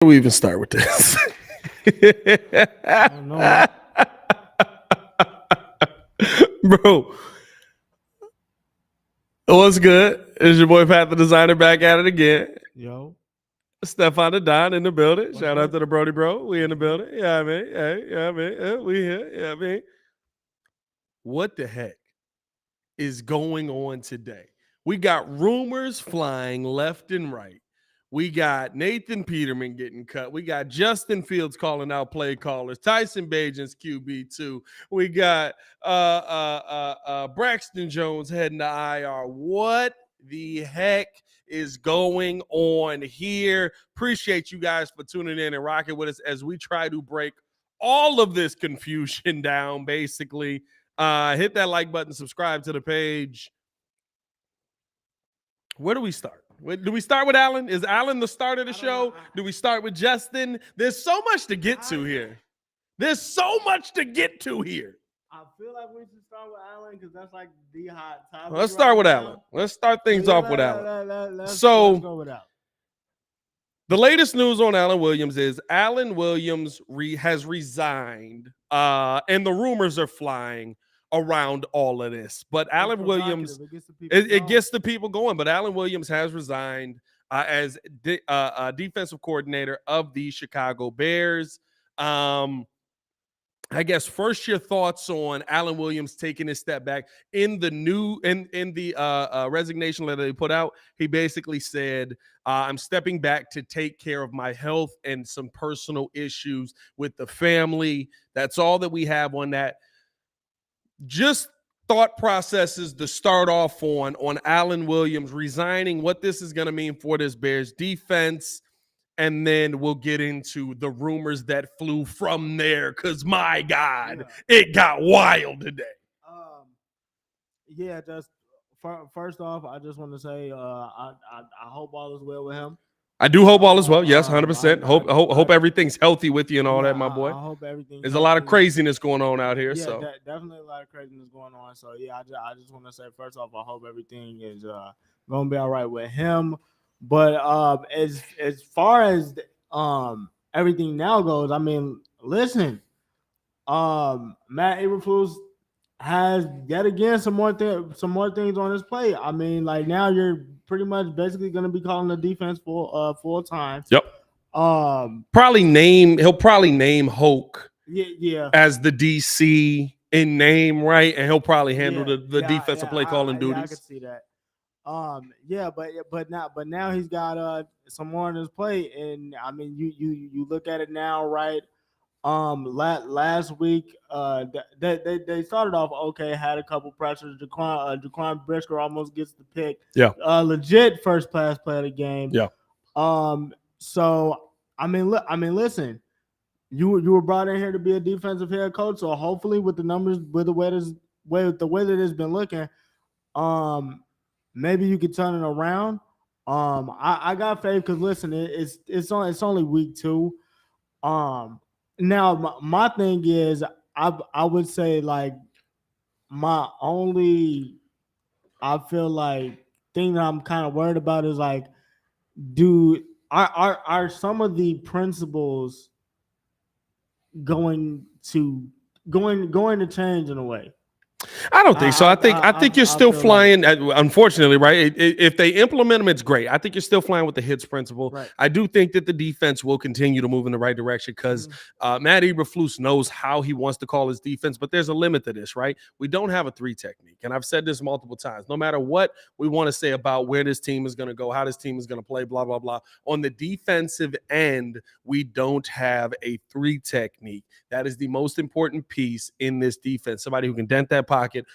Do we even start with this? I don't know, man. Bro, what's good? It's your boy Pat the Designer back at it again. Yo, Stefan the Don in the building. what's Shout out good? to the Brody Bro. We in the What's good? building. Yeah, I mean, hey, yeah, I mean, we here. Yeah, I mean, what the heck is going on today? We got rumors flying left and right. We got Nathan Peterman getting cut. We got Justin Fields calling out play callers. Tyson Bagent's QB2. We got Braxton Jones heading to IR. What the heck is going on here? Appreciate you guys for tuning in and rocking with us as we try to break all of this confusion down, basically. Hit that like button, subscribe to the page. Where do we start? Do we start with Alan? Is Alan the start of the show? Do we start with Justin? There's so much to get to here. There's so much to get to here. I feel like we should start with Allen because that's like the hot topic. Let's start with Alan. Let's start things off with Alan. Let's go with Allen. The latest news on Alan Williams is Alan Williams has resigned, and the rumors are flying around all of this. But Alan Williams, it gets the people going. But Alan Williams has resigned as defensive coordinator of the Chicago Bears. I guess first your thoughts on Alan Williams taking a step back in the resignation letter they put out. He basically said, I'm stepping back to take care of my health and some personal issues with the family. That's all that we have on that. Just thought processes to start off on Alan Williams resigning, what this is going to mean for this Bears defense. And then we'll get into the rumors that flew from there. Because, my God, it got wild today. Just first off, I just want to say I hope all is well with him. I do hope all is well. Yes, 100%. Hope everything's healthy with you and all that, my boy. I hope everything. There's a lot of craziness going on out here. Yeah, so definitely a lot of craziness going on. So, I just want to say, first off, I hope everything is going to be all right with him. But as far as everything now goes, I mean, listen, Matt Eberflus has yet again some more things on his plate. I mean, like now you're pretty much basically going to be calling the defense full time. Yep. He'll probably name Hoke. Yeah. As the DC in name, right? And he'll probably handle the defensive play calling duties. I could see that. But now he's got some more on his plate, and I mean you look at it now, right? Last week they started off okay, had a couple pressures. Jaquan Brisker almost gets the pick. Yeah. Legit first class play of the game. Yeah. So I mean listen, you were brought in here to be a defensive head coach, so hopefully with the numbers, with the way that it's been looking, maybe you could turn it around. I got faith because listen, it's only week 2. Now my thing is I would say like my only I feel like thing that I'm kind of worried about is like are some of the principles going to change in a way? I don't think so. I think you're still flying. Unfortunately, right? If they implement them, it's great. I think you're still flying with the hits principle. Right. I do think that the defense will continue to move in the right direction because Matt Eberflus knows how he wants to call his defense, but there's a limit to this, right? We don't have a 3 technique, and I've said this multiple times. No matter what we want to say about where this team is going to go, how this team is going to play, blah blah blah. On the defensive end, we don't have a 3 technique. That is the most important piece in this defense. Somebody who can dent that pocket,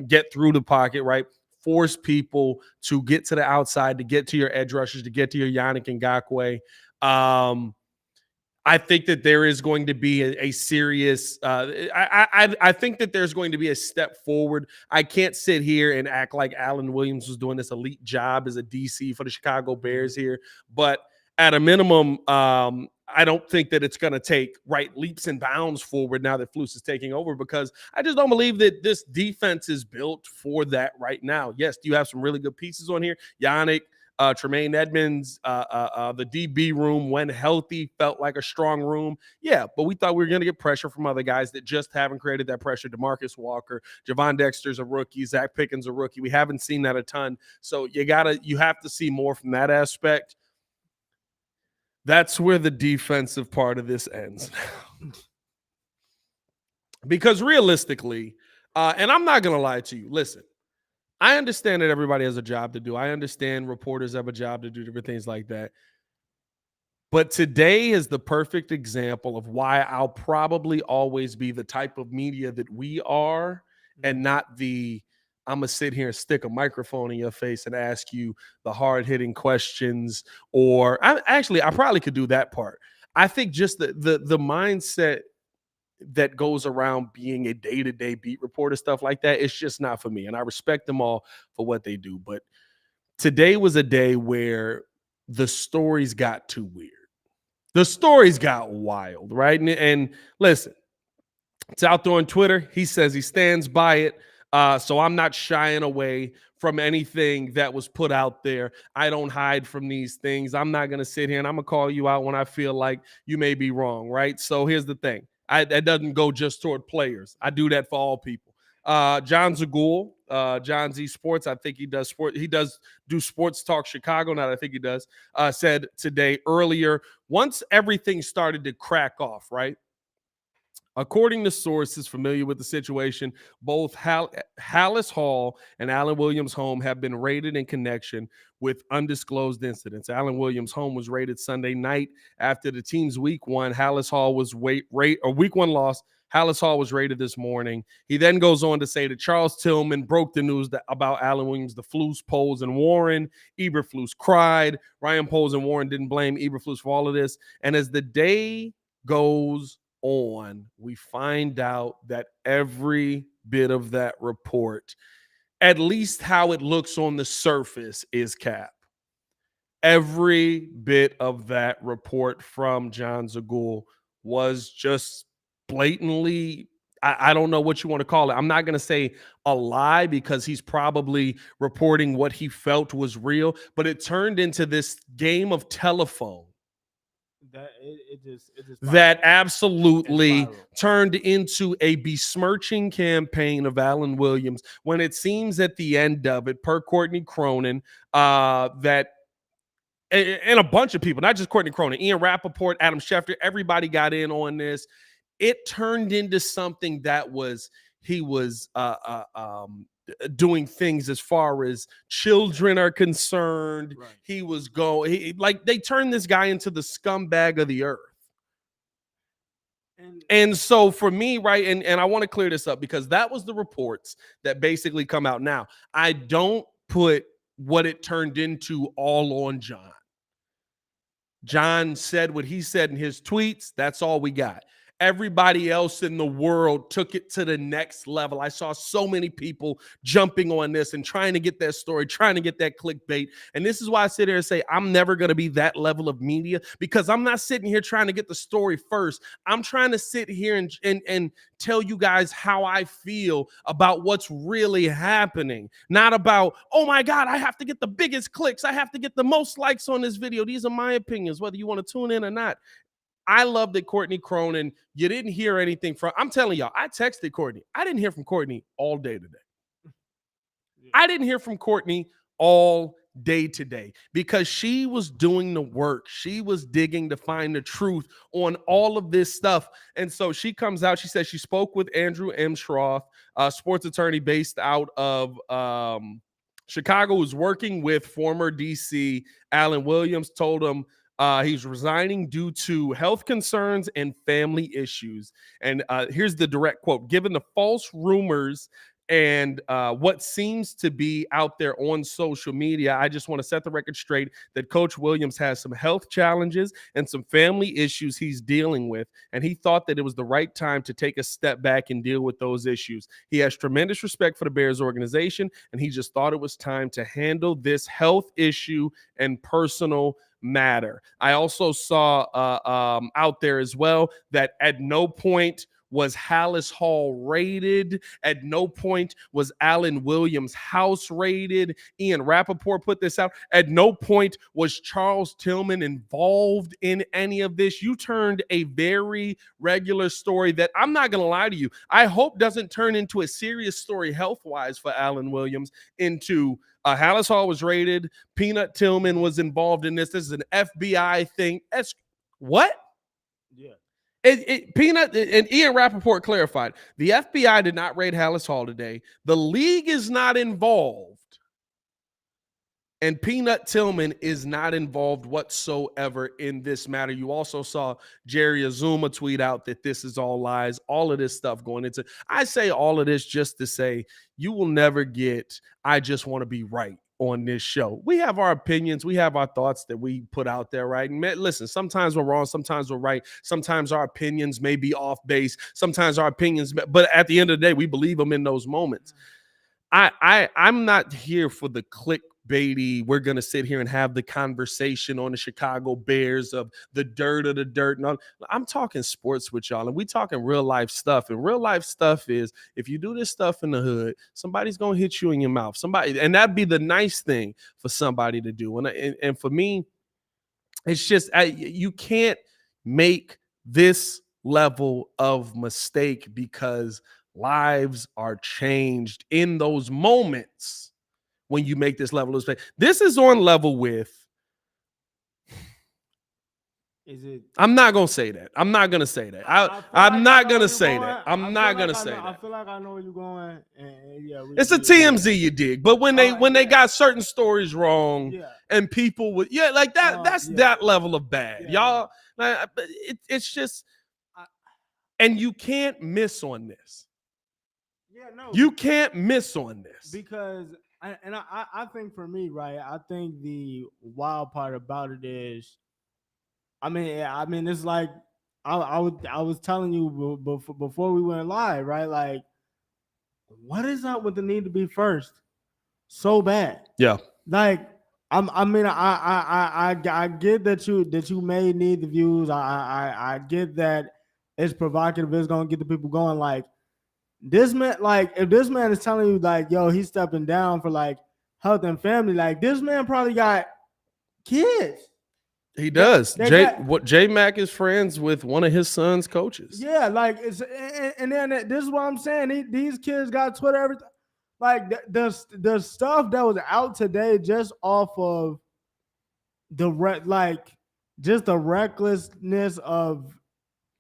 get through the pocket, right? Force people to get to the outside, to get to your edge rushers, to get to your Yannick Ngakoue. I think that there is going to be a serious I think that there's going to be a step forward. I can't sit here and act like Alan Williams was doing this elite job as a DC for the Chicago Bears here, but at a minimum, I don't think that it's going to take leaps and bounds forward now that Flus is taking over, because I just don't believe that this defense is built for that right now. Yes, do you have some really good pieces on here? Yannick, Tremaine Edmonds, the DB room, when healthy, felt like a strong room. Yeah, but we thought we were going to get pressure from other guys that just haven't created that pressure. DeMarcus Walker, Javon Dexter's a rookie, Zach Pickens a rookie. We haven't seen that a ton. So you have to see more from that aspect. That's where the defensive part of this ends. Because realistically, and I'm not going to lie to you, listen, I understand that everybody has a job to do. I understand reporters have a job to do, different things like that. But today is the perfect example of why I'll probably always be the type of media that we are, and not the I'm going to sit here and stick a microphone in your face and ask you the hard-hitting questions. Or I probably could do that part. I think just the mindset that goes around being a day-to-day beat reporter, stuff like that, it's just not for me. And I respect them all for what they do. But today was a day where the stories got too weird. The stories got wild, right? And listen, it's out there on Twitter. He says he stands by it. So I'm not shying away from anything that was put out there. I don't hide from these things. I'm not going to sit here and I'm going to call you out when I feel like you may be wrong, right? So here's the thing. That doesn't go just toward players. I do that for all people. John Zagul, John Z Sports, I think he does do Sports Talk Chicago, now I think he does, said today earlier, once everything started to crack off, right? According to sources familiar with the situation, both Hallis Hall and Alan Williams' home have been raided in connection with undisclosed incidents. Alan Williams' home was raided Sunday night after the team's week one. Hallis Hall was week one loss. Hallis Hall was raided this morning. He then goes on to say that Charles Tillman broke the news about Alan Williams, the Flus, Poles, and Warren. Eberflus cried. Ryan Poles and Warren didn't blame Eberflus for all of this. And as the day goes on, we find out that every bit of that report, at least how it looks on the surface, is cap. Every bit of that report from John Zagul was just blatantly, I don't know what you want to call it. I'm not going to say a lie because he's probably reporting what he felt was real, but it turned into this game of telephone that absolutely turned into a besmirching campaign of Alan Williams, when it seems at the end of it, per Courtney Cronin, that and a bunch of people, not just Courtney Cronin, Ian Rappaport, Adam Schefter, everybody got in on this. It turned into something that he was doing things as far as children are concerned. Right. He was they turned this guy into the scumbag of the earth. And so for me, right, and I want to clear this up because that was the reports that basically come out now. I don't put what it turned into all on John. John said what he said in his tweets. That's all we got. Everybody else in the world took it to the next level. I saw so many people jumping on this and trying to get that story, trying to get that clickbait. And this is why I sit here and say I'm never going to be that level of media, because I'm not sitting here trying to get the story first. I'm trying to sit here and tell you guys how I feel about what's really happening. Not about, oh my God, I have to get the biggest clicks. I have to get the most likes on this video. These are my opinions, whether you want to tune in or not. I love that Courtney Cronin, you didn't hear anything from. I'm telling y'all, I texted Courtney. I didn't hear from Courtney all day today. I didn't hear from Courtney all day today because she was doing the work. She was digging to find the truth on all of this stuff. And so she comes out. She says she spoke with Andrew M. Schroth, a sports attorney based out of Chicago, who's working with former DC Alan Williams, told him he's resigning due to health concerns and family issues. And here's the direct quote: given the false rumors and what seems to be out there on social media, I just want to set the record straight that Coach Williams has some health challenges and some family issues he's dealing with, and he thought that it was the right time to take a step back and deal with those issues. He has tremendous respect for the Bears organization, and he just thought it was time to handle this health issue and personal matter. I also saw out there as well that at no point was Hallis Hall raided. At no point was Alan Williams' house raided. Ian Rappaport put this out. At no point was Charles Tillman involved in any of this. You turned a very regular story that, I'm not going to lie to you, I hope doesn't turn into a serious story health-wise for Alan Williams, into Hallis Hall was raided. Peanut Tillman was involved in this. This is an FBI thing. What? Yeah. Peanut and Ian Rappaport clarified, the FBI did not raid Hallis Hall today. The league is not involved. And Peanut Tillman is not involved whatsoever in this matter. You also saw Jerry Azuma tweet out that this is all lies, all of this stuff going into. I say all of this just to say you will never get, I just want to be right on this show. We have our opinions. We have our thoughts that we put out there, right? And listen, sometimes we're wrong. Sometimes we're right. Sometimes our opinions may be off base. Sometimes our opinions, but at the end of the day, we believe them in those moments. I'm not here for the clickbaity. We're gonna sit here and have the conversation on the Chicago Bears of the dirt of the dirt. And all. I'm talking sports with y'all, and we talking real life stuff. And real life stuff is, if you do this stuff in the hood, somebody's gonna hit you in your mouth. Somebody, and that'd be the nice thing for somebody to do. And for me, it's just you can't make this level of mistake, because lives are changed in those moments when you make this level of mistake. This is on level with. Is it? I'm not gonna say that. I'm not gonna say that. I'm not gonna say that. I'm not gonna say that. I feel like I know where you're going. And yeah, it's a TMZ, you dig. But when they got certain stories wrong, and people would like that. That's that level of bad, y'all. It's just, and you can't miss on this. Yeah, no, you can't miss on this, because I think for me, right, I think the wild part about it is, I mean, it's like I was telling you before we went live, right? Like, what is up with the need to be first so bad? Yeah, like I get that you may need the views. I get that it's provocative. It's gonna get the people going. Like, this man, like, if this man is telling you, like, yo, he's stepping down for like health and family, like, this man probably got kids. He does. J Mac is friends with one of his son's coaches. Yeah, like, it's, and then this is what I'm saying. These kids got Twitter, everything. Like, the stuff that was out today, just off of just the recklessness of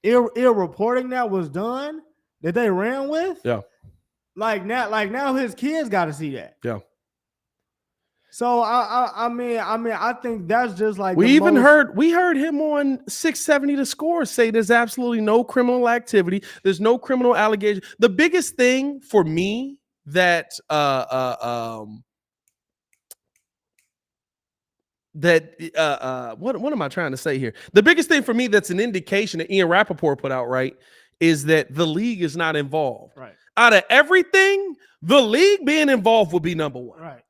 ill reporting that was done, that they ran with. Yeah. Like now his kids got to see that. Yeah. So I mean I think that's just like, we heard him on 670 The Score say there's absolutely no criminal activity. There's no criminal allegation. The biggest thing for me that what am I trying to say here? The biggest thing for me that's an indication that Ian Rappaport put out, right, is that the league is not involved. Right. Out of everything, the league being involved would be number one. Right.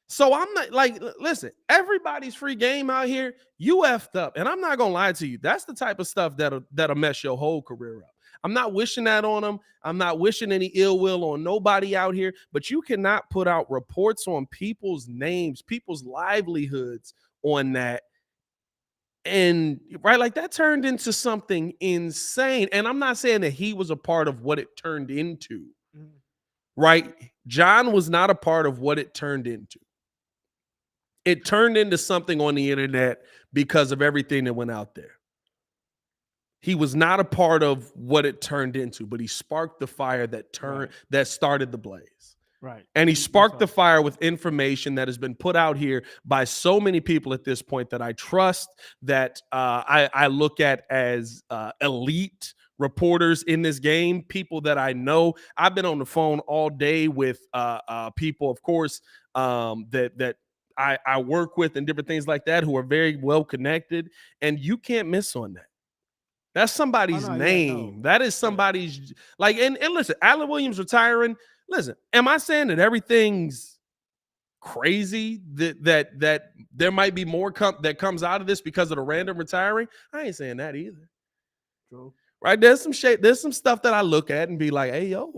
So I'm not, like, listen, everybody's free game out here. You effed up. And I'm not going to lie to you. That's the type of stuff that'll mess your whole career up. I'm not wishing that on them. I'm not wishing any ill will on nobody out here. But you cannot put out reports on people's names, people's livelihoods on that. And right, like, that turned into something insane. And I'm not saying that he was a part of what it turned into. Mm-hmm. Right? John was not a part of what it turned into. It turned into something on the internet because of everything that went out there. He was not a part of what it turned into, but he sparked the fire that started the blaze. Right. And he sparked the fire with information that has been put out here by so many people at this point that I trust, that I look at as elite reporters in this game, people that I know. I've been on the phone all day with people, of course, that I work with and different things like that, who are very well connected, and you can't miss on that. That's somebody's name. Yeah, no. That is somebody's, like, and listen, Alan Williams retiring. Listen, am I saying that everything's crazy, that there might be more that comes out of this because of the random retiring? I ain't saying that either. True. right? There's some stuff that I look at and be like, hey, yo,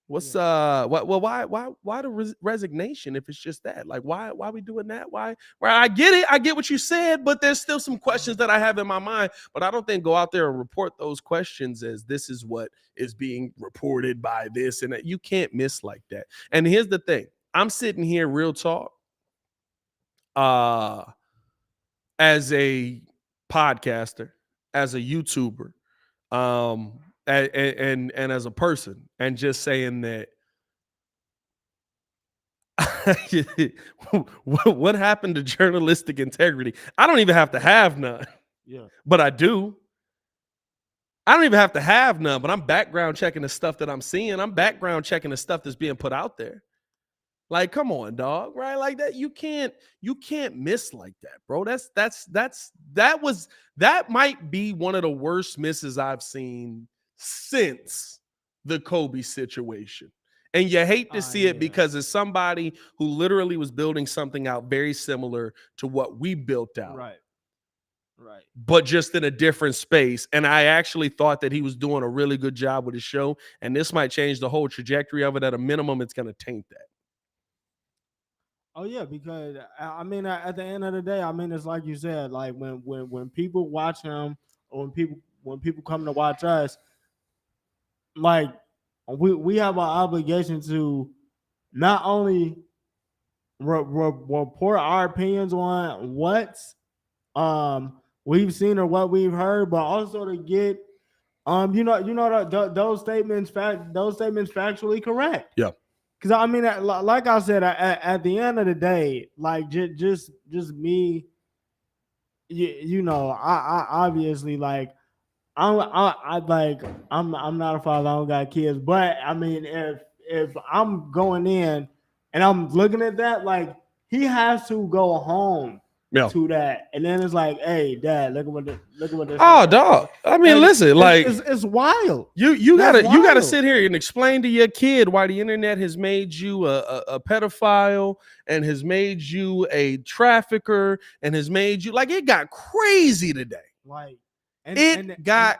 what's why the resignation if it's just that? Like why we doing that? Why? Well, I get it. I get what you said, but there's still some questions that I have in my mind. But I don't think go out there and report those questions as this is what is being reported by this and that. You can't miss like that. And here's the thing. I'm sitting here real talk uh as a podcaster, as a YouTuber, and as a person, and just saying that what happened to journalistic integrity? I don't even have to have none, Yeah. but I do. I don't even have to have none, but I'm background checking the stuff that I'm seeing. I'm background checking the stuff that's being put out there. Like, come on, dog, right? Like that, you can't miss like that, bro. That might be one of the worst misses I've seen since the Kobe situation. And you hate to see it Yeah. because it's somebody who literally was building something out very similar to what we built out, Right. Right. but just in a different space. And I actually thought that he was doing a really good job with his show. And this might change the whole trajectory of it. At a minimum, it's going to taint that. Oh yeah, because I mean, at the end of the day, I mean, it's like you said, like when people watch him, or when people come to watch us, like we have an obligation to not only report our opinions on what we've seen or what we've heard, but also to get those statements factually correct. Yeah. Because I mean, like I said, at the end of the day, like just me, I obviously like I'm not a father, I don't got kids, but I mean, if I'm going in and I'm looking at that, like he has to go home Yeah. to that, and then it's like, hey, Dad, look at what this. Oh, dog. I mean, And listen, like it's wild. you That's gotta wild. sit here and explain to your kid why the internet has made you a pedophile and has made you a trafficker and has made you like it got crazy today. Like, It got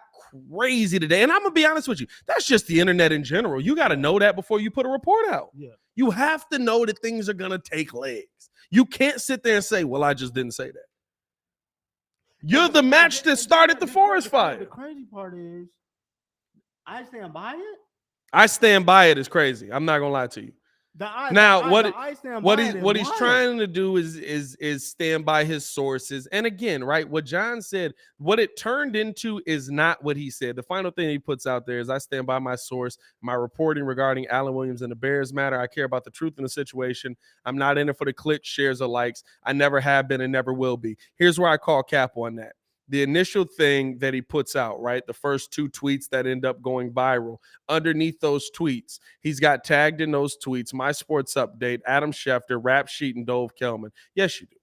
crazy today. And I'm gonna be honest with you, that's just the internet in general. You got to know that before you put a report out. Yeah. You have to know that things are gonna take legs. You can't sit there and say, well, I just didn't say that. You're the match that started the forest fire. The crazy part is, I stand by it. I stand by it is crazy. I'm not gonna lie to you. Now, what he's trying to do is stand by his sources. And again, right, what John said, what it turned into is not what he said. The final thing he puts out there is I stand by my source, my reporting regarding Allen Williams and the Bears matter. I care about the truth in the situation. I'm not in it for the clicks, shares, or likes. I never have been and never will be. Here's where I call cap on that. The initial thing that he puts out, right? The first two tweets that end up going viral. Underneath those tweets, he's got tagged in those tweets, My Sports Update, Adam Schefter, Rap Sheet, and Dove Kelman. Yes, you do.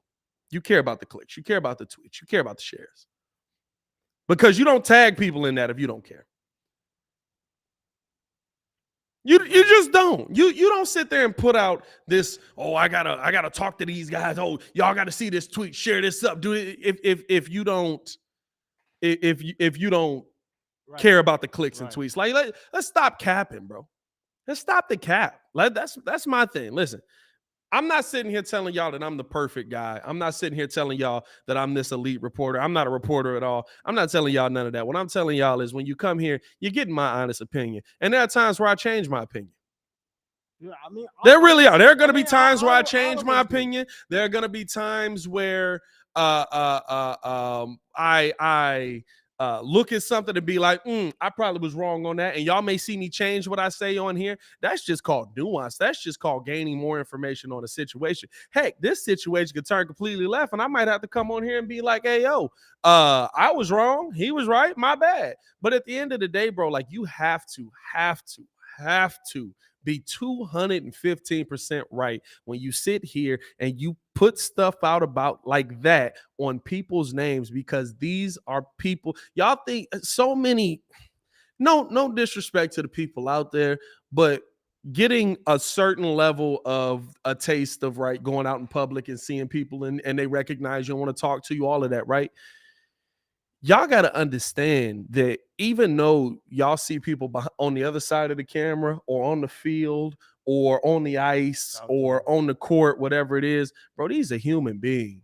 You care about the clicks. You care about the tweets. You care about the shares. Because you don't tag people in that if you don't care. You just don't. You don't sit there and put out this, oh, I gotta talk to these guys. Oh, y'all gotta see this tweet, share this up. Do it if you don't care about the clicks and tweets. Like let's stop capping, bro. Let's stop the cap. That's my thing. Listen, I'm not sitting here telling y'all that I'm the perfect guy. I'm not sitting here telling y'all that I'm this elite reporter. I'm not a reporter at all. I'm not telling y'all none of that. What I'm telling y'all is when you come here, you're getting my honest opinion. And there are times where I change my opinion. Yeah, I mean, there really are. There are going to be times where I change my opinion. There are going to be times where I look at something and be like, I probably was wrong on that. And y'all may see me change what I say on here. That's just called nuance. That's just called gaining more information on a situation. Heck, this situation could turn completely left, and I might have to come on here and be like, hey, yo, I was wrong. He was right. My bad. But at the end of the day, bro, like you have to be 215% right when you sit here and you put stuff out about like that on people's names, because these are people. Y'all think so many, no disrespect to the people out there, but getting a certain level of a taste of right going out in public and seeing people and they recognize you and want to talk to you, all of that, right? y'all got to understand that even though y'all see people on the other side of the camera or on the field or on the ice Talk to or him. on the court, whatever it is, bro, these are human beings.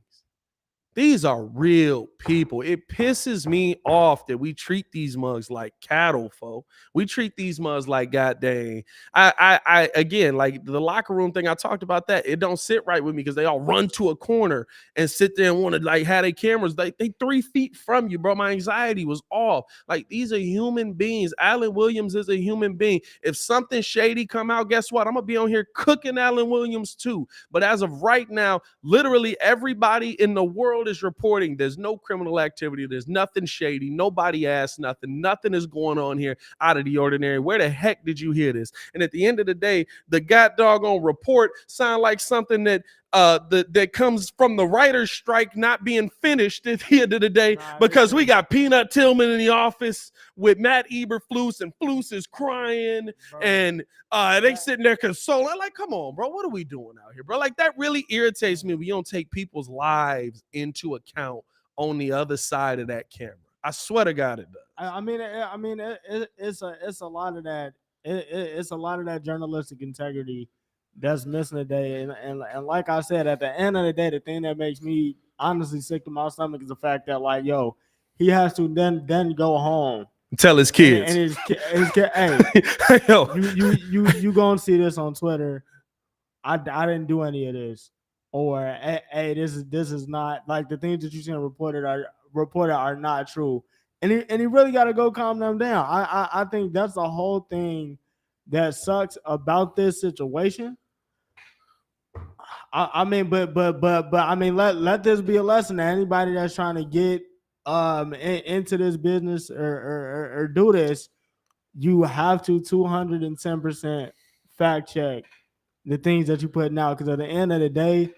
These are real people. It pisses me off that we treat these mugs like cattle, folk. We treat these mugs like goddamn. Again, like the locker room thing. I talked about that. It don't sit right with me because they all run to a corner and sit there and want to like have their cameras. Like they 3 feet from you, bro. My anxiety was off. Like these are human beings. Alan Williams is a human being. If something shady come out, guess what? I'm gonna be on here cooking Alan Williams too. But as of right now, literally everybody in the world is reporting there's no criminal activity. There's nothing shady. Nobody asked nothing. Nothing is going on here out of the ordinary. Where the heck did you hear this? And at the end of the day, the god doggone report sound like something that comes from the writer's strike not being finished at the end of the day, because we got Peanut Tillman in the office with Matt Eberflus, and Flus is crying, Bro. and they sitting there consoling. Like, come on, bro, what are we doing out here, bro? Like, that really irritates me. We don't take people's lives into account on the other side of that camera. I swear to God, it does. It's a lot of that. It's a lot of that journalistic integrity that's missing today. And like I said, at the end of the day, the thing that makes me honestly sick to my stomach is the fact that, like, yo, he has to then go home. Tell his kids. And his kid, hey, you gonna see this on Twitter. I didn't do any of this, or hey, this is not, like, the things that you seen reported are not true, and he really got to go calm them down. I think that's the whole thing that sucks about this situation. I mean, but I mean, let this be a lesson to anybody that's trying to get into this business or do this. You have to 210% fact check the things that you put out, because at the end of the day,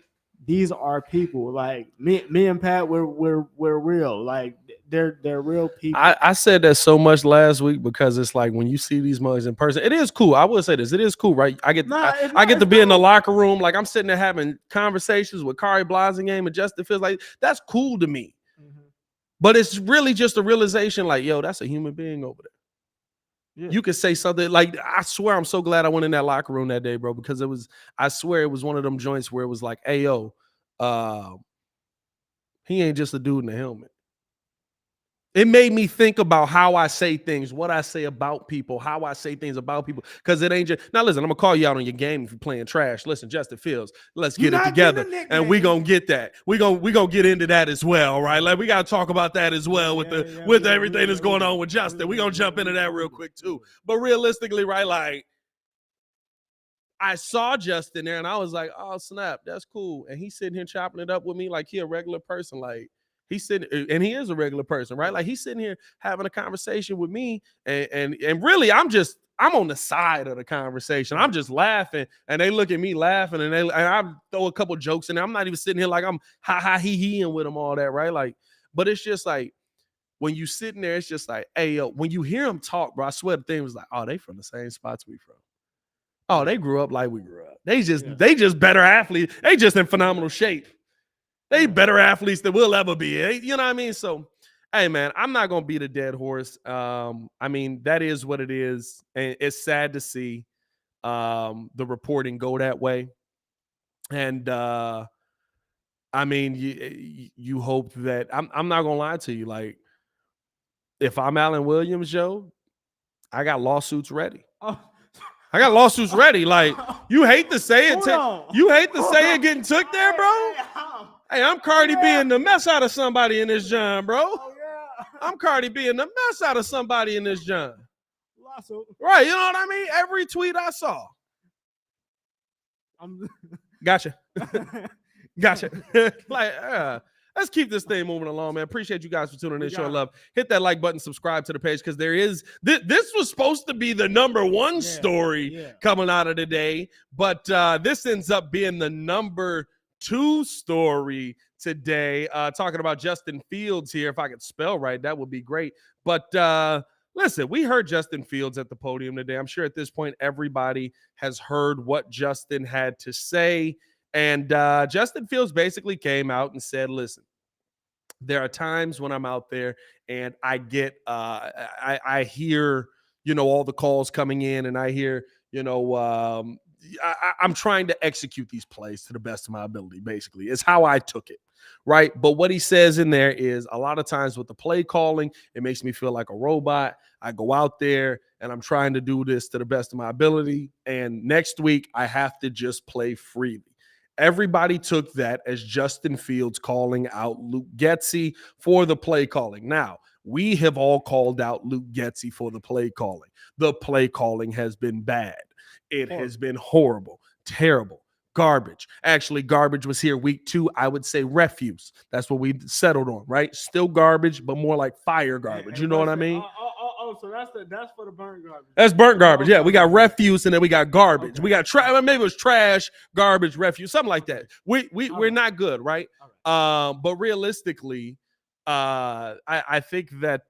these are people. Like me and Pat, we're real. Like they're real people. I said that so much last week because it's like when you see these mugs in person, it is cool. I will say this, it is cool, right? I get to be in the locker room, like I'm sitting there having conversations with Kari Blasingame and Justin Fields. Like, that's cool to me. Mm-hmm. But it's really just a realization, like, yo, that's a human being over there. Yeah. You could say something like, I swear I'm so glad I went in that locker room that day, bro, because I swear it was one of them joints where it was like, hey, yo, he ain't just a dude in a helmet. It made me think about how I say things, what I say about people, how I say things about people, because it ain't just, now listen, I'm gonna call you out on your game if you're playing trash. Listen, Justin Fields, let's get it together, and we gonna get that. We gonna get into that as well, right? Like, we gotta talk about that as well with everything that's going on with Justin. We gonna jump into that real quick too. But realistically, right, like, I saw Justin there and I was like, oh snap, that's cool. And he's sitting here chopping it up with me like he a regular person, like. He's sitting, and he is a regular person, right? Like, he's sitting here having a conversation with me, and really, I'm on the side of the conversation. I'm just laughing, and they look at me laughing, and I throw a couple jokes in there. I'm not even sitting here like I'm ha he-heing with them, all that, right? Like, but it's just like when you sitting there, it's just like, hey, yo, when you hear them talk, bro, I swear the thing was like, oh, they from the same spots we from. Oh, they grew up like we grew up. They just better athletes. They just in phenomenal shape. They better athletes than we'll ever be. You know what I mean? So, hey, man, I'm not going to beat a dead horse. I mean, that is what it is. And it's sad to see the reporting go that way. And, I mean, you hope that – I'm not going to lie to you. Like, if I'm Alan Williams, Joe, I got lawsuits ready. I got lawsuits ready. Like, you hate to say it. You hate to say it getting took there, bro? Hey, I'm Cardi being the mess out of somebody in this John, bro. Oh, yeah. I'm Cardi being the mess out of somebody in this John. Right, you know what I mean? Every tweet I saw. Gotcha. Gotcha. Like, let's keep this thing moving along, man. Appreciate you guys for tuning in. Show love. Hit that like button, subscribe to the page, because there is this was supposed to be the number one story coming out of the day, but this ends up being the number 2 story today, talking about Justin Fields here. If I could spell right, that would be great. But listen, we heard Justin Fields at the podium today. I'm sure at this point everybody has heard what Justin had to say. And Justin Fields basically came out and said, listen, there are times when I'm out there and I get I hear, all the calls coming in, and I hear, I'm trying to execute these plays to the best of my ability, basically. It's how I took it. Right. But what he says in there is a lot of times with the play calling, it makes me feel like a robot. I go out there and I'm trying to do this to the best of my ability. And next week, I have to just play freely. Everybody took that as Justin Fields calling out Luke Getsy for the play calling. Now, we have all called out Luke Getsy for the play calling. The play calling has been bad. It has been horrible, terrible, garbage. Actually, garbage was here week 2. I would say refuse. That's what we settled on, right? Still garbage, but more like fire garbage. You know what I mean? So that's for the burnt garbage. That's burnt garbage. Okay, Yeah, we got refuse and then we got garbage. Okay. We got maybe it was trash, garbage, refuse, something like that. We're not good, right? But realistically, I think that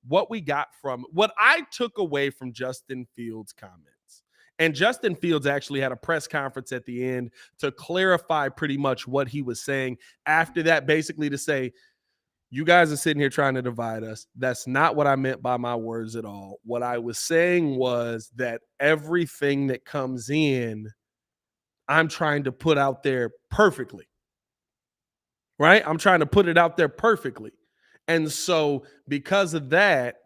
what I took away from Justin Fields' comments, and Justin Fields actually had a press conference at the end to clarify pretty much what he was saying after that, basically to say, you guys are sitting here trying to divide us. That's not what I meant by my words at all. What I was saying was that everything that comes in, I'm trying to put out there perfectly. Right? I'm trying to put it out there perfectly. And so because of that,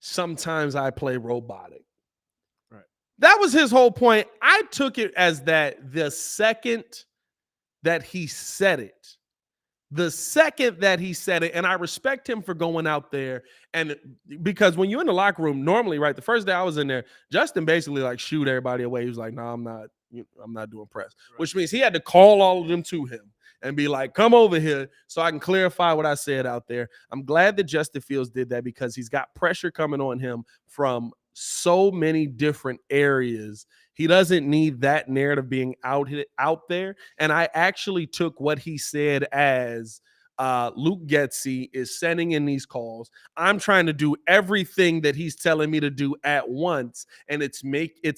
sometimes I play robotic. Right. That was his whole point. I took it as that the second that he said it, and I respect him for going out there, and because when you're in the locker room, normally, right, the first day I was in there, Justin basically like shooed everybody away. He was like, "No, I'm not doing press," right. Which means he had to call all of them to him and be like, "Come over here so I can clarify what I said out there." I'm glad that Justin Fields did that because he's got pressure coming on him from so many different areas. He doesn't need that narrative being out there. And I actually took what he said as Luke Getsy is sending in these calls. I'm trying to do everything that he's telling me to do at once, and it's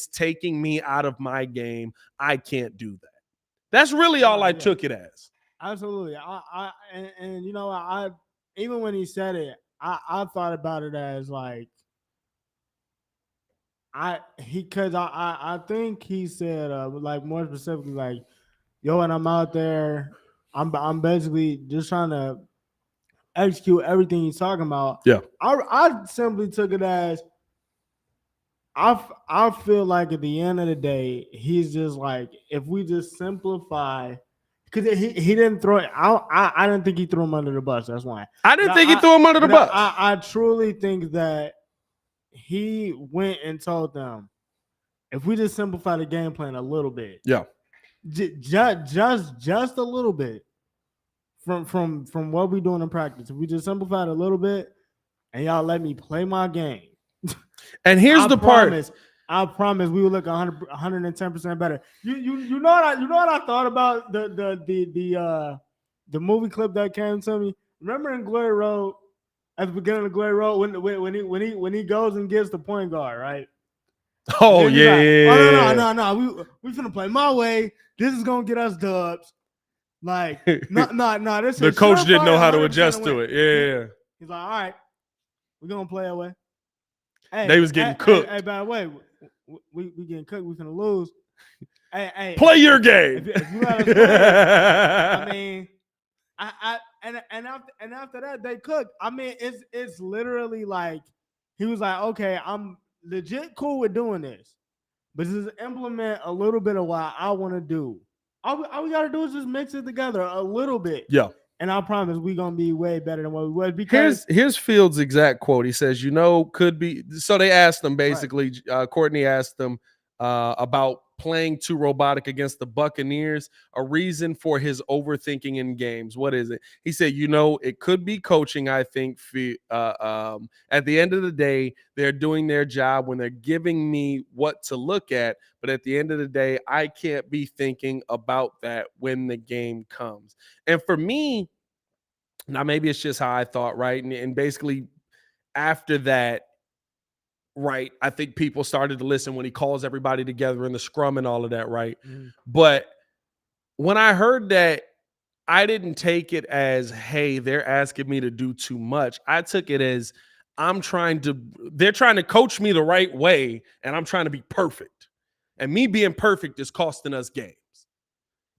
taking me out of my game. I can't do that. That's really all I took it as. Absolutely. And I even when he said it, I thought about it as like I think he said like more specifically like, yo, and I'm out there, I'm basically just trying to execute everything he's talking about. Yeah. I simply took it as I feel like at the end of the day, he's just like, if we just simplify, because he didn't throw it. I didn't think he threw him under the bus. That's why I didn't think he threw him under the bus. I truly think that he went and told them, if we just simplify the game plan a little bit, yeah, just a little bit from what we're doing in practice, if we just simplify it a little bit, and y'all let me play my game. And here's the part. I promise we will look 110% better. You know what I thought about the movie clip that came to me. Remember in Glory Road, at the beginning of Glory Road, when he goes and gets the point guard, right? Oh yeah. Like, oh no. We finna play my way. This is gonna get us dubs. Like no. This the coach didn't know how to adjust to it. Yeah. He's like, all right, we're gonna play away. Hey, they was getting cooked. Hey, by the way, we getting cooked. We finna lose. Hey, play your game. If you let us play, I mean, and after that they cooked. I mean, it's literally like he was like, okay, I'm legit cool with doing this, but just implement a little bit of what I want to do. All we gotta do is just mix it together a little bit. Yeah. And I promise we're gonna be way better than what we was. Because here's Fields' exact quote. He says, could be. So they asked him basically. Right. Courtney asked them about playing too robotic against the Buccaneers. A reason for his overthinking in games. What is it? He said, it could be coaching. I think at the end of the day, they're doing their job when they're giving me what to look at. But at the end of the day, I can't be thinking about that when the game comes. And for me, now maybe it's just how I thought, right? And basically after that, right, I think people started to listen when he calls everybody together in the scrum and all of that, right? Mm-hmm. But when I heard that, I didn't take it as, hey, they're asking me to do too much. I took it as they're trying to coach me the right way, and I'm trying to be perfect. And me being perfect is costing us games.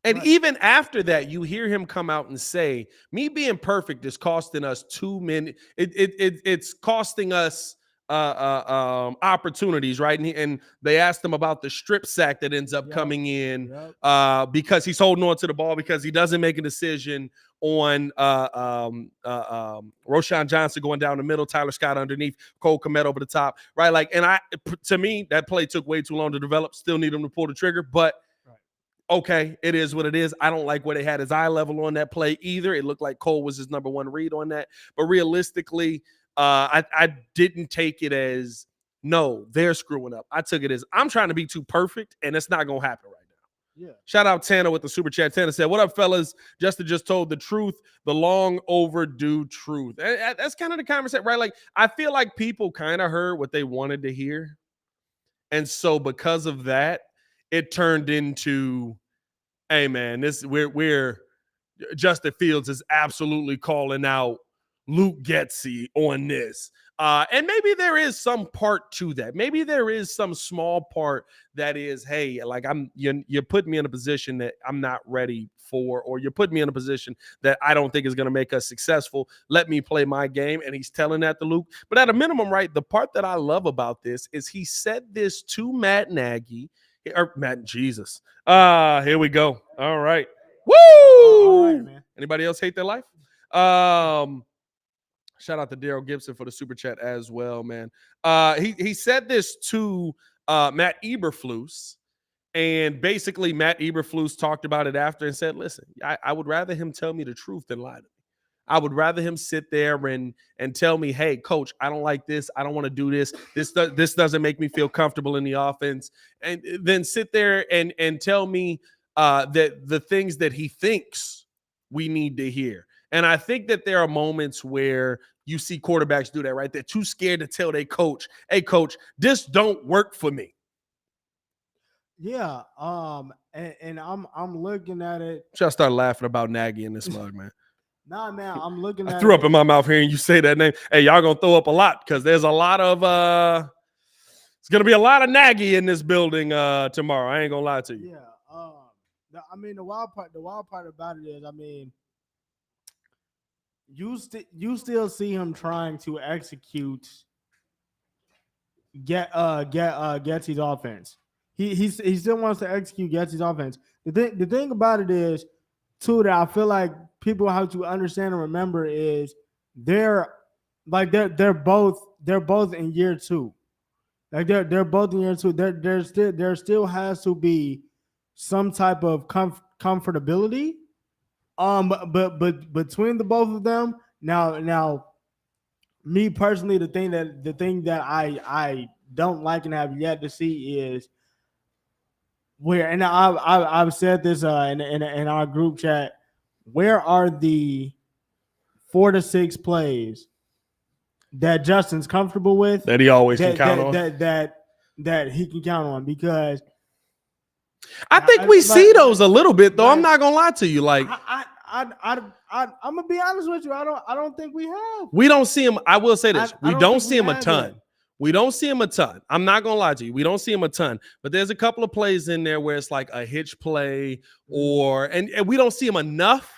And Right. even after that, you hear him come out and say, "Me being perfect is costing us too many. It's costing us opportunities, right?" And they asked him about the strip sack that ends up Yep. coming in Yep. because he's holding on to the ball because he doesn't make a decision on Roshan Johnson going down the middle, Tyler Scott underneath, Cole Kmet over the top, right? Like, and to me, that play took way too long to develop. Still need him to pull the trigger, but okay, it is what it is. I don't like where they had his eye level on that play either. It looked like Cole was his number one read on that. But realistically, I didn't take it as, no, they're screwing up. I took it as, I'm trying to be too perfect, and it's not going to happen right now. Yeah. Shout out Tanner with the super chat. Tanner said, "What up, fellas? Justin just told the truth, the long overdue truth." That's kind of the conversation, right? Like, I feel like people kind of heard what they wanted to hear. And so because of that, it turned into, hey man, this we're Justin Fields is absolutely calling out Luke Getsy on this. And maybe there is some part to that. Maybe there is some small part that is, hey, like you're putting me in a position that I'm not ready for, or you're putting me in a position that I don't think is going to make us successful. Let me play my game. And he's telling that to Luke. But at a minimum, right, the part that I love about this is he said this to Matt Nagy, or Matt Jesus. Here we go. All right. Woo! All right, man. Anybody else hate their life? Shout out to Daryl Gibson for the super chat as well, man. He said this to Matt Eberflus, and basically Matt Eberflus talked about it after and said, "Listen, I would rather him tell me the truth than lie to me. I would rather him sit there and tell me, hey, coach, I don't like this. I don't want to do this. This doesn't make me feel comfortable in the offense. And then sit there and tell me that the things that he thinks we need to hear." And I think that there are moments where you see quarterbacks do that, right? They're too scared to tell their coach, "Hey, coach, this don't work for me." Yeah. And I'm looking at it. Should I start laughing about Nagy in this mug, man? Nah, man, I'm looking I at threw up it. in my mouth hearing you say that name. Hey, y'all gonna throw up a lot because there's a lot of it's gonna be a lot of Nagy in this building tomorrow. I ain't gonna lie to you. Yeah. I mean, the wild part about it is, I mean, you still see him trying to execute Getsy's offense. He still wants to execute Getsy's offense. The thing about it is, too, that I feel like people have to understand and remember is they're they're both in year two. Like they're both in year two. There still has to be some type of comfortability. But between the both of them, now me personally, the thing that I don't like and have yet to see is where, and I've said this in our group chat, where are the 4 to 6 plays that Justin's comfortable with, That he always can count on. that he can count on? Because I think we see those a little bit, though. I'm not gonna lie to you. Like, I'm gonna be honest with you. I don't think we have. we don't see him. I will say this: we don't see him a have ton. it. We don't see him a ton. I'm not gonna lie to you. We don't see him a ton. But there's a couple of plays in there where it's like a hitch play, or and we don't see him enough.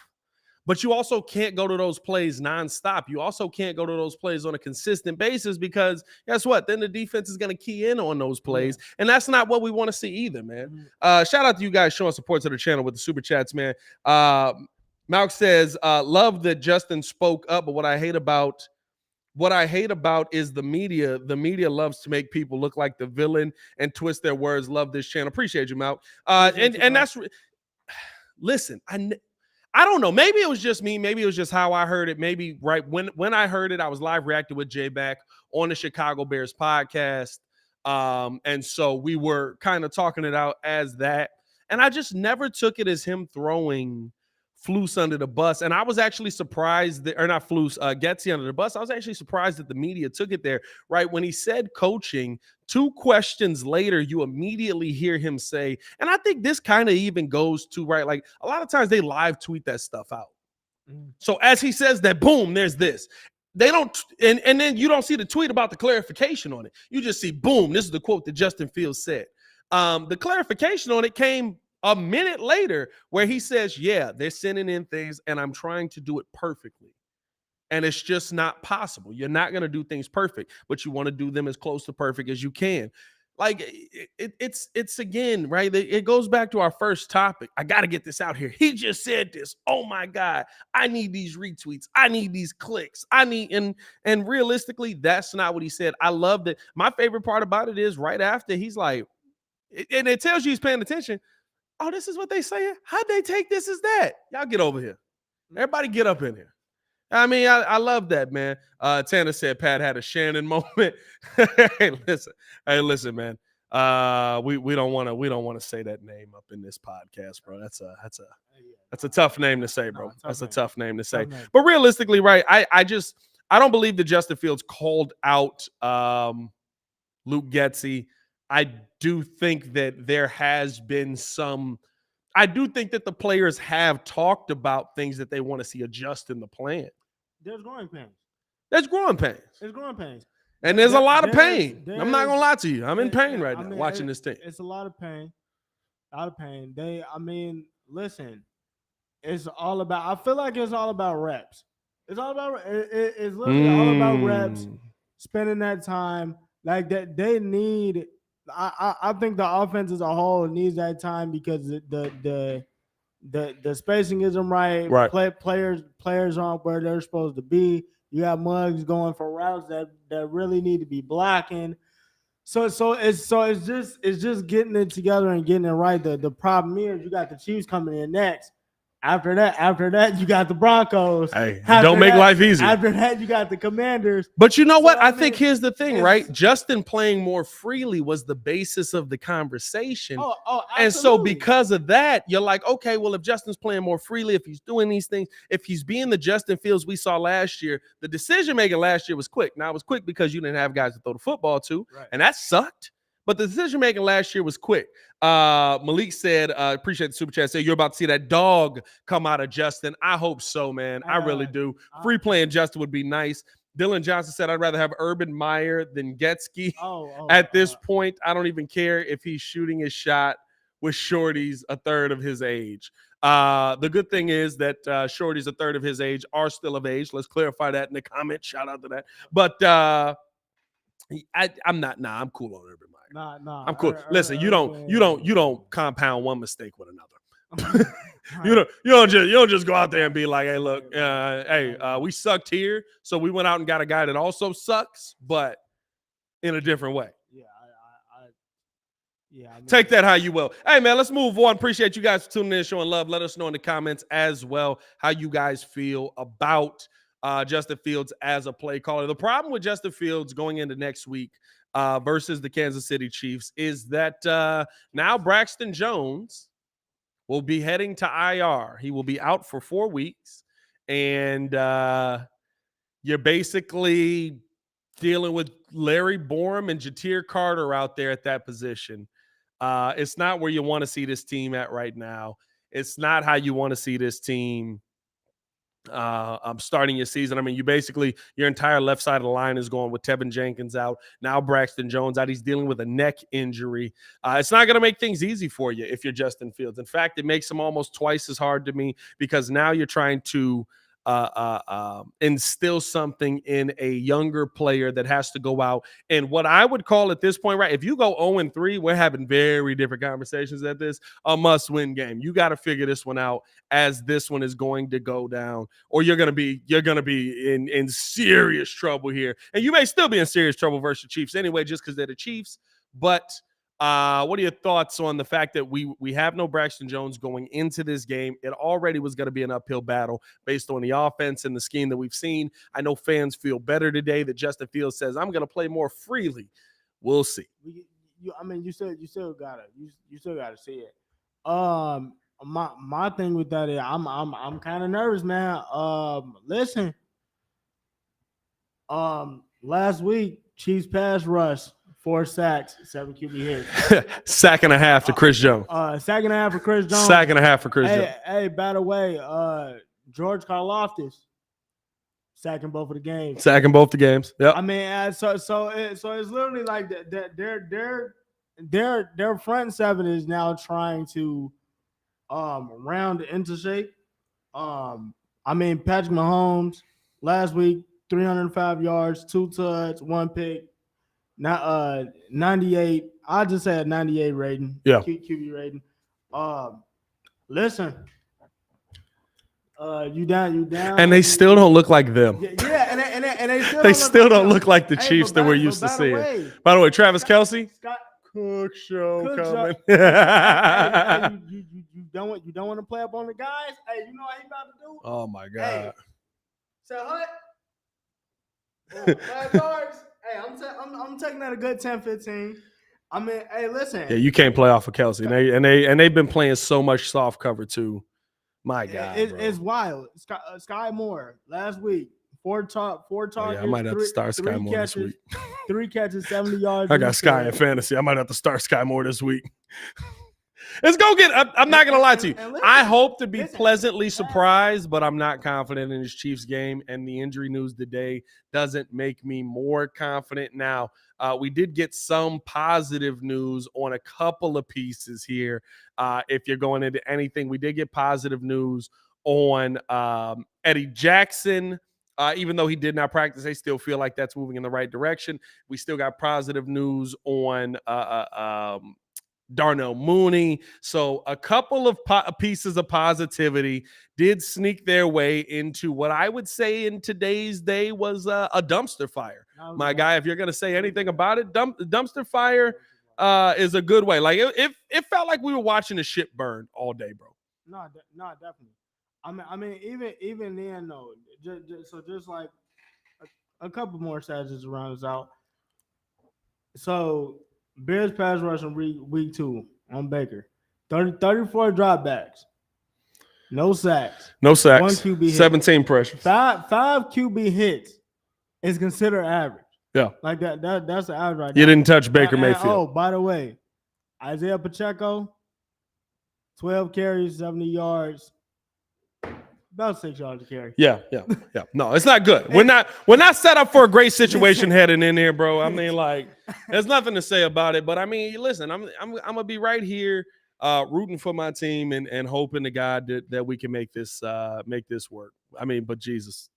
But you also can't go to those plays nonstop. You also can't go to those plays on a consistent basis because guess what? Then the defense is going to key in on those plays. Yeah. And that's not what we want to see either, man. Shout out to you guys showing support to the channel with the super chats, man. Malk says, love that Justin spoke up, but what I hate about is the media. The media loves to make people look like the villain and twist their words. Love this channel. Appreciate you, Malk. And that's, listen, I don't know. Maybe it was just me. Maybe it was just how I heard it. Maybe right when I heard it, I was live reacting with Jay back on the Chicago Bears podcast. And so we were kind of talking it out as that. And I just never took it as him throwing Flus under the bus. And I was actually surprised that, or not Flus, Getsy under the bus. I was actually surprised that the media took it there, right? When he said coaching, 2 questions later, you immediately hear him say, and I think this kind of even goes to, right? Like a lot of times they live tweet that stuff out. So as he says that, boom, there's this. They don't, and then you don't see the tweet about the clarification on it. You just see, boom, this is the quote that Justin Fields said. The clarification on it came a minute later where he says, yeah, they're sending in things and I'm trying to do it perfectly. And it's just not possible. You're not going to do things perfect, but you want to do them as close to perfect as you can. Like it's again, right? It goes back to our first topic. I got to get this out here. He just said this. Oh my God. I need these retweets. I need these clicks. And realistically, that's not what he said. I loved it. My favorite part about it is right after he's like, and it tells you he's paying attention. Oh, this is what they saying? How'd they take this as that? Y'all get over here. Everybody get up in here. I mean, I love that, man. Tanner said Pat had a Shannon moment. Hey, listen, man. We don't want to say that name up in this podcast, bro. That's a tough name to say, bro. That's a tough name to say. But realistically, right? I don't believe that Justin Fields called out Luke Getsy. I do think that there has been some. I do think that the players have talked about things that they want to see adjust in the plan. There's growing pains. There's growing pains. There's growing pains. And there's a lot of pain. I'm not going to lie to you. I'm in pain right now watching this thing. It's a lot of pain. A lot of pain. Listen, it's all about, I feel like it's all about reps. It's all about, it's literally all about reps, spending that time. Like that, they need, I think the offense as a whole needs that time because the spacing isn't right. Players aren't where they're supposed to be. You have mugs going for routes that really need to be blocking. So it's just getting it together and getting it right. The problem is you got the Chiefs coming in next. After that, you got the Broncos. Hey, don't make life easy. After that, you got the Commanders. But you know what? I think here's the thing, right? Justin playing more freely was the basis of the conversation. Oh, absolutely. And so because of that, you're like, okay, well, if Justin's playing more freely, if he's doing these things, if he's being the Justin Fields we saw last year, the decision making last year was quick. Now it was quick because you didn't have guys to throw the football to, right. And that sucked. But the decision making last year was quick. Malik said, appreciate the super chat. Said you're about to see that dog come out of Justin. I hope so, man. I really do. Free playing Justin would be nice. Dylan Johnson said, I'd rather have Urban Meyer than Getsky. At this point, I don't even care if he's shooting his shot with shorties a third of his age. The good thing is that shorties a third of his age are still of age. Let's clarify that in the comments. Shout out to that. But I'm not. I'm cool on Urban Meyer. Nah. I'm cool. Listen, you don't compound one mistake with another. you don't just go out there and be like, hey, look, we sucked here, so we went out and got a guy that also sucks, but in a different way. Take that how you will. Hey, man, let's move on. Appreciate you guys for tuning in, showing love. Let us know in the comments as well how you guys feel about Justin Fields as a play caller. The problem with Justin Fields going into next week versus the Kansas City Chiefs is that now Braxton Jones will be heading to IR. He will be out for 4 weeks, and you're basically dealing with Larry Borum and Jatir Carter out there at that position. It's not where you want to see this team at right now. It's not how you want to see this team starting your season. I mean, your entire left side of the line is going with Tevin Jenkins out. Now Braxton Jones out. He's dealing with a neck injury. It's not going to make things easy for you if you're Justin Fields. In fact, it makes them almost twice as hard to me because now you're trying to instill something in a younger player that has to go out. And what I would call at this point, right, if you go 0-3, we're having very different conversations at this, a must-win game. You got to figure this one out as this one is going to go down, or you're going to be in serious trouble here. And you may still be in serious trouble versus the Chiefs anyway, just because they're the Chiefs. But what are your thoughts on the fact that we have no Braxton Jones going into this game? It already was going to be an uphill battle based on the offense and the scheme that we've seen. I know fans feel better today that Justin Fields says, I'm going to play more freely. We'll see. You still gotta see it. my thing with that is I'm kind of nervous, man. Listen, last week Chiefs pass rush, 4 sacks, 7 QB hits. Sack and a half to Chris Jones. Sack and a half for Chris Jones. Sack and a half for Chris Jones. Hey, by the way, George Karlaftis sacking both of the games. Sacking both the games. Yep. I mean, so it's literally like their front seven is now trying to round into shape. I mean, Patrick Mahomes last week 305 yards, 2 touchdowns, 1 pick. Not 98. I'll just say a 98 rating. Yeah. QB rating. Listen. You down. And they still don't look like them. Yeah, and they still don't look like the Chiefs that we're used to seeing. By the way, Travis Kelce. Cook show coming. Hey, you don't want to play up on the guys? Hey, you know what he about to do? Oh my God. Hey, so what? 5 yards. Hey, I'm taking that a good 10-15. I mean, hey, listen. Yeah, you can't play off of Kelce. And they've been playing so much soft cover too. My God, it's wild. Sky Moore last week, 4 targets. Yeah, I might have to start Sky Moore this week. 3 catches, 70 yards. I got Sky in fantasy. I might have to start Sky Moore this week. Let's go get. I'm not gonna lie to you. I hope to be pleasantly surprised, but I'm not confident in this Chiefs game. And the injury news today doesn't make me more confident. Now, we did get some positive news on a couple of pieces here. If you're going into anything, we did get positive news on Eddie Jackson. Even though he did not practice, they still feel like that's moving in the right direction. We still got positive news on Darnell Mooney. So a couple of pieces of positivity did sneak their way into what I would say in today's day was a dumpster fire. My guy, if you're going to say anything about it, dumpster fire is a good way. Like it felt like we were watching a ship burn all day, bro. No, definitely. I mean, even then though, just like a couple more stats to round us out. So Bears pass rush in week 2 on Baker. 34 dropbacks. No sacks. 1 QB hit. 17 pressures. 5 QB hits is considered average. Yeah. Like that's the average right You now. didn't touch Baker Mayfield. Oh, by the way, Isaiah Pacheco, 12 carries, 70 yards. About 6 yards a carry. Yeah. No, it's not good. We're not set up for a great situation heading in here, bro. I mean, like, there's nothing to say about it. But I mean, listen, I'm gonna be right here, rooting for my team and hoping to God that we can make this work. I mean, but Jesus,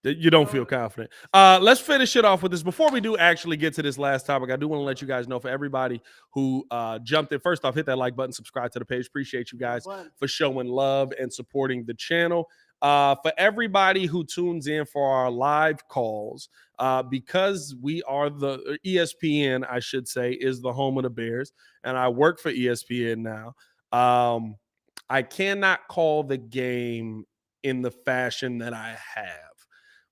you don't feel confident. Let's finish it off with this. Before we do actually get to this last topic, I do want to let you guys know, for everybody who jumped in, first off, hit that like button, subscribe to the page. Appreciate you guys for showing love and supporting the channel. For everybody who tunes in for our live calls, because we are the ESPN, I should say, is the home of the Bears, and I work for ESPN now. I cannot call the game in the fashion that I have.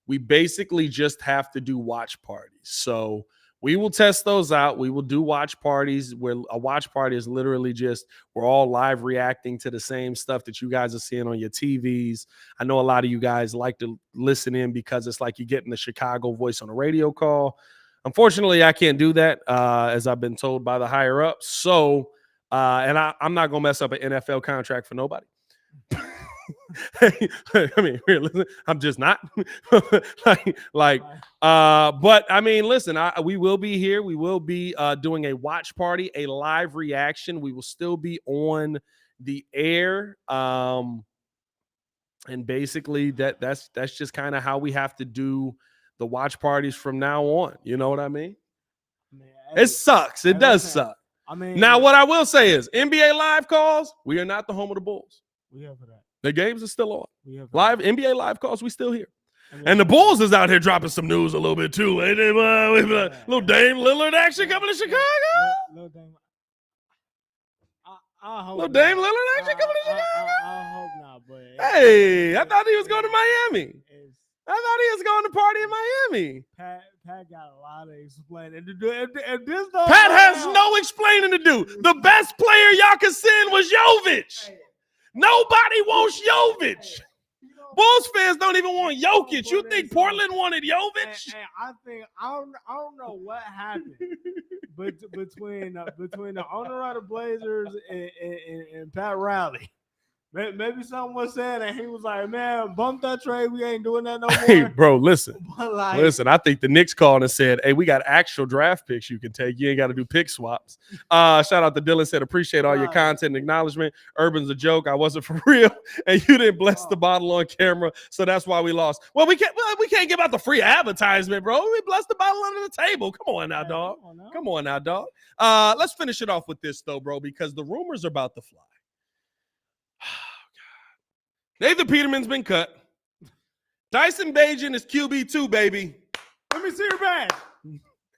We basically just have to do watch parties. So we will test those out. We will do watch parties where a watch party is literally just we're all live reacting to the same stuff that you guys are seeing on your TVs. I know a lot of you guys like to listen in because it's like you're getting the Chicago voice on a radio call. Unfortunately, I can't do that, as I've been told by the higher ups. So, and I'm not going to mess up an NFL contract for nobody. I mean, listen, I'm just not but I mean, listen, we will be here. We will be doing a watch party, a live reaction. We will still be on the air. And basically that's just kind of how we have to do the watch parties from now on. You know what I mean? It sucks. It does suck. I mean, now what I will say is NBA live calls, we are not the home of the Bulls. We have for that. The games are still on. Live NBA live calls, we still here. And the Bulls is out here dropping some news a little bit too. Little Dame Lillard action coming to Chicago. Little Dame Lillard action coming to Chicago. I hope not, but hey, I thought he was going to Miami. I thought he was going to party in Miami. Pat got a lot of explaining to do. If this don't Pat work has out, no explaining to do. The best player y'all could send was Jovic. Nobody wants Jovic. Bulls fans don't even want Jokic. You think Portland wanted Jovic? I think I don't know what happened between the owner of the Blazers and Pat Riley. Maybe someone was saying that he was like, "Man, bump that trade. We ain't doing that no more." Hey, bro, listen. Like, Listen, I think the Knicks called and said, "Hey, we got actual draft picks you can take. You ain't got to do pick swaps." Shout out to Dylan, said, "Appreciate all your content and acknowledgement. Urban's a joke. I wasn't for real, and you didn't bless the bottle on camera, so that's why we lost." Well, we can't give out the free advertisement, bro. We blessed the bottle under the table. Come on now, dog. Come on now, dog. Let's finish it off with this though, bro, because the rumors are about to fly. Nathan Peterman's been cut. Dyson Bagent is QB2, baby. Let me see your badge.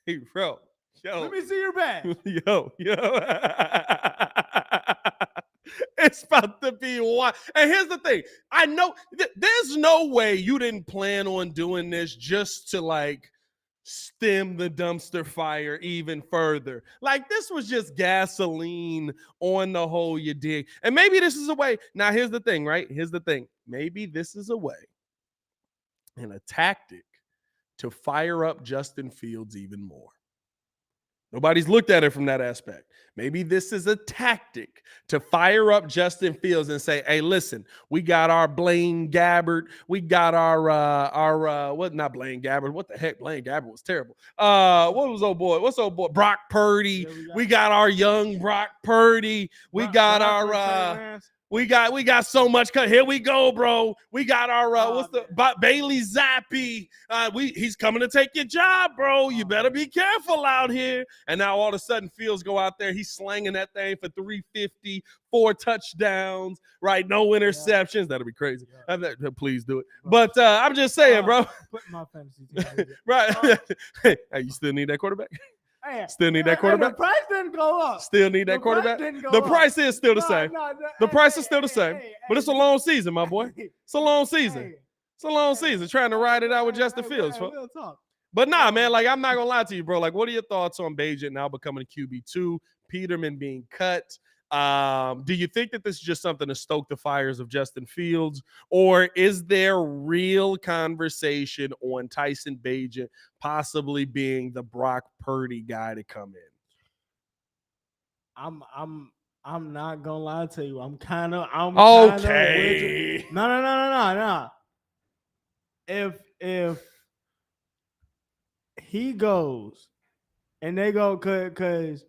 Hey, bro. Yo. Let me see your badge. Yo. It's about to be wild. And here's the thing. I know there's no way you didn't plan on doing this just to like stem the dumpster fire even further. Like this was just gasoline on the hole you dig. And maybe this is a way. Now, here's the thing, right? Here's the thing. Maybe this is a way and a tactic to fire up Justin Fields even more. Nobody's looked at it from that aspect. Maybe this is a tactic to fire up Justin Fields and say, "Hey, listen, we got our Blaine Gabbert. We got our not Blaine Gabbert. What the heck? Blaine Gabbert was terrible. What's old boy? Brock Purdy. Yeah, we got our young Brock Purdy. We got our we got so much cut. Here we go, bro. We got our Bailey Zappi. He's coming to take your job, bro. You better be careful out here." And now all of a sudden, Fields go out there. He's slanging that thing for 350, 4 touchdowns, right? No interceptions. That'll be crazy. Please do it. But I'm just saying, bro. Put my fantasy team. Right. Hey, you still need that quarterback? Still need that quarterback? The price didn't go up. Still need that quarterback? The price is still the same. The price is still the same. But it's a long season, my boy. It's a long season. It's a long season. Trying to ride it out with Justin Fields, folks. But nah, man, like I'm not gonna lie to you, bro. Like, what are your thoughts on Bagent now becoming a QB2, Peterman being cut? Do you think that this is just something to stoke the fires of Justin Fields, or is there real conversation on Tyson Bagent possibly being the Brock Purdy guy to come in? I'm not gonna lie to you. I'm kind of okay. No. If he goes and they go, because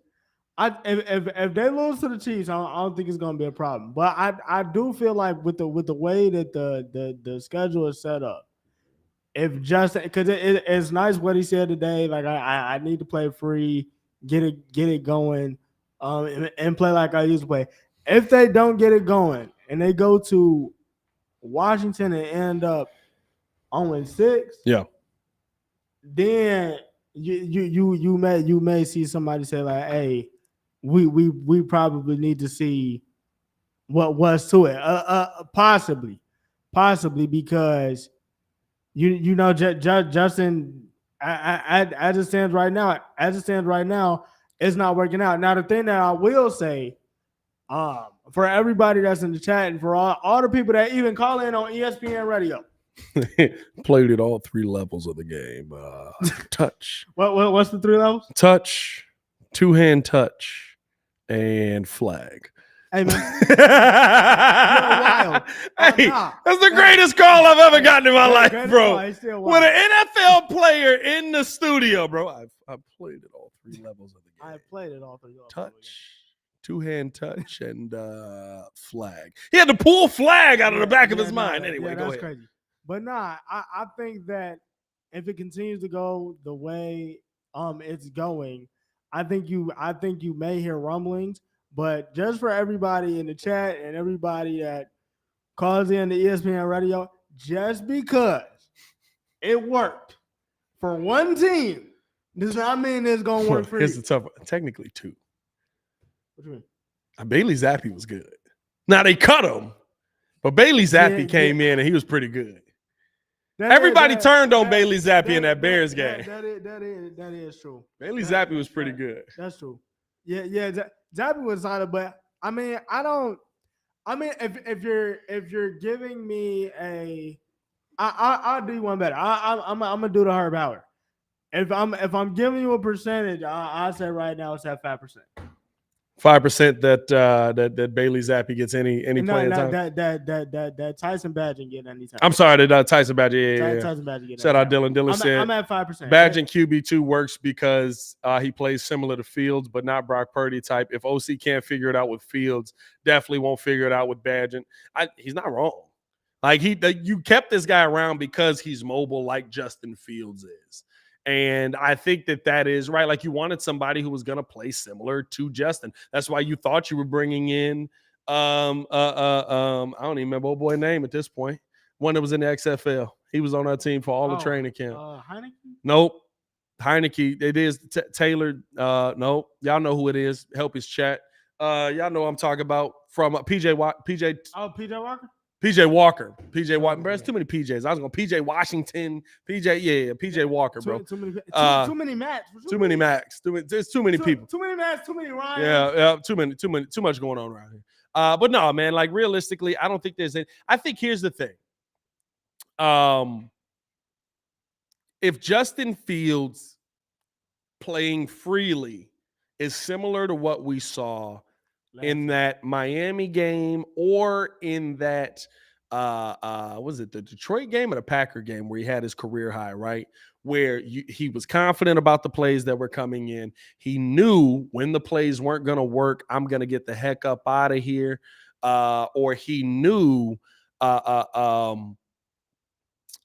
if they lose to the Chiefs, I don't think it's gonna be a problem. But I do feel like with the way that the schedule is set up, if Justin, because it's nice what he said today. Like I need to play free, get it going, and play like I used to play. If they don't get it going and they go to Washington and end up 0-6, yeah, then you may see somebody say like, "Hey, we probably need to see what was to it." Possibly because you know Justin as it stands right now, it's not working out. Now the thing that I will say, for everybody that's in the chat and for all the people that even call in on ESPN Radio. Played at all 3 levels of the game. Touch. What's the 3 levels? Touch, 2-hand touch, and flag. Hey man, you're wild. Hey, that's the greatest call I've ever gotten in my life, bro. With an NFL player in the studio, bro. I've played at all 3 levels of the game. I've played at all 3 levels. Touch, 2-hand touch, and flag. He had to pull flag out of the back of his mind. Anyway, go ahead. Crazy. But nah, I think that if it continues to go the way it's going, I think you may hear rumblings. But just for everybody in the chat and everybody that calls in the ESPN Radio, just because it worked for one team does not mean it's gonna work for you. Here's the tough one. Technically 2. What do you mean? Bailey Zappi was good. Now they cut him, but Bailey Zappi came in and he was pretty good. Everybody turned on Bailey Zappi in that Bears game. That is true. Bailey Zappi was pretty good. That's true. Yeah. Zappi was solid, but I mean, I don't. I mean, if you're giving me I'll do one better. I'm gonna do the Herb Howard. If I'm giving you a percentage, I say right now it's at 5%. 5% that Bailey Zappi gets any playing time. That Tyson Badgett get any time. I'm sorry, that Tyson Badgett. Yeah. Tyson Badgett get. Shout out Dylan. Dylan said I'm at 5%. Badgett QB2 works because he plays similar to Fields, but not Brock Purdy type. If OC can't figure it out with Fields, definitely won't figure it out with Badgett. He's not wrong. Like you kept this guy around because he's mobile, like Justin Fields is. And I think that is right. Like you wanted somebody who was going to play similar to Justin. That's why you thought you were bringing in I don't even remember old boy's name at this point. One that was in the XFL. He was on our team for all the training camp. Heineke? Nope. Heineke. It is Taylor. No, y'all know who it is. Help his chat. Y'all know I'm talking about from PJ. Oh, PJ Walker. PJ Walker. PJ Walker. Bro, it's too many PJs. I was going PJ Washington. PJ Walker, bro. Too many Macs. Too many Macs. There's too many people. Too many Macs. Too many Ryan. Yeah. Too much going on around here. But no, man. Like realistically, I don't think there's any. I think here's the thing. If Justin Fields playing freely is similar to what we saw in that Miami game or in that was it the Detroit game or the Packer game where he had his career high, right? Where he was confident about the plays that were coming in. He knew when the plays weren't going to work, I'm going to get the heck up out of here. Or he knew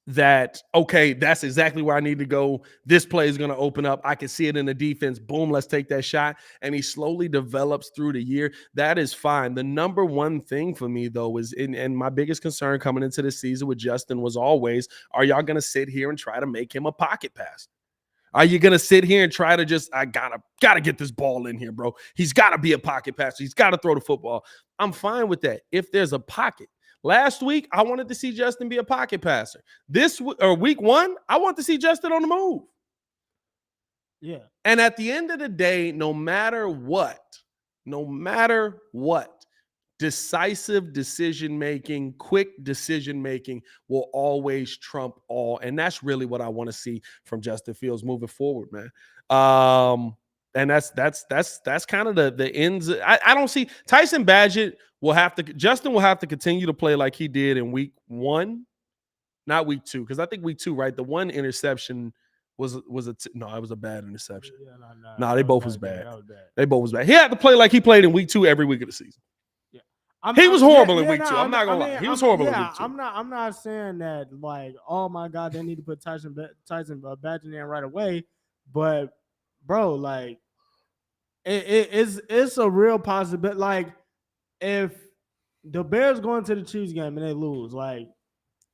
that, okay, that's exactly where I need to go. This play is going to open up. I can see it in the defense. Boom, let's take that shot. And he slowly develops through the year. That is fine. The number one thing for me, though, is, and my biggest concern coming into the season with Justin was always, are y'all going to sit here and try to make him a pocket passer? Are you going to sit here and try to just, I gotta get this ball in here, bro. He's got to be a pocket passer. He's got to throw the football. I'm fine with that if there's a pocket. Last week, I wanted to see Justin be a pocket passer. Week one, I want to see Justin on the move. Yeah. And at the end of the day, no matter what, decisive decision-making, quick decision-making will always trump all. And that's really what I want to see from Justin Fields moving forward, man. And that's kind of the ends. I don't see Tyson Badgett Justin will have to continue to play like he did in week one, not week two. Because I think week two, right? The one interception it was a bad interception. No, they both was bad. They both was bad. He had to play like he played in week two every week of the season. Yeah. He was horrible in week two. I'm not gonna lie. He was horrible in week two. I'm not saying that like, oh my God, they need to put Tyson Badgett in right away. But bro, like it's a real possibility. Like if the Bears go into the Chiefs game and they lose, like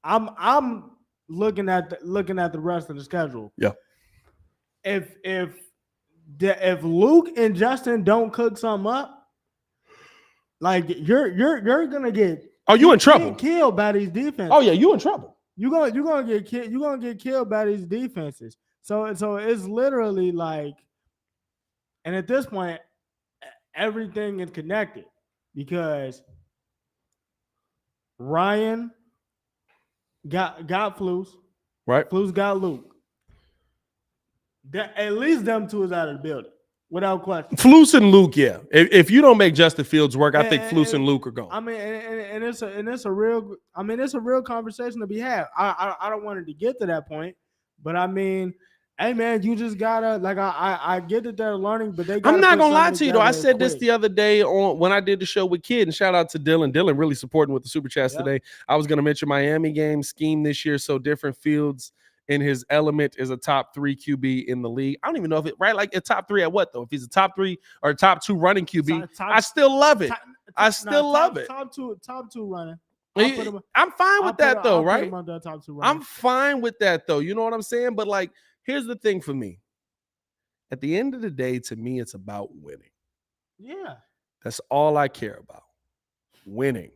I'm looking at the rest of the schedule. Yeah. If Luke and Justin don't cook something up, like you're gonna get you in trouble? Killed by these defenses. Oh yeah, you in trouble. You're gonna get killed by these defenses. So it's literally like, and at this point, everything is connected because Ryan got Flus. Right. Flus got Luke. At least them two is out of the building, without question. Flus and Luke, yeah. If you don't make Justin Fields work, I think Flus and Luke are gone. I mean, and it's a real conversation to be had. I don't want it to get to that point, but I mean, hey man, you just gotta like I get that they're learning, but I'm not gonna lie to you though. I said this the other day when I did the show with Kid, and shout out to Dylan. Dylan really supporting with the super chats today. I was gonna mention Miami game scheme this year, so different. Fields in his element is a top 3 QB in the league. I don't even know if it right like a top 3 at what though. If he's a top 3 or top 2 running QB, I still love it. I still love it. Top two running. I'm fine with that though, right? I'm fine with that though. You know what I'm saying? But like, here's the thing for me. At the end of the day, to me, it's about winning. Yeah. That's all I care about. Winning.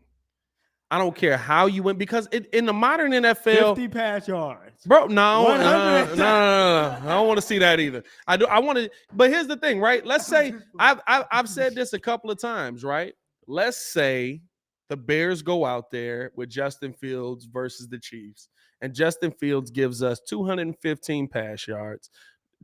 I don't care how you win because in the modern NFL, 50 pass yards. bro, no, 100. I don't want to see that either. I want to, but here's the thing, right? Let's say I've said this a couple of times, right? Let's say the Bears go out there with Justin Fields versus the Chiefs, and Justin Fields gives us 215 pass yards,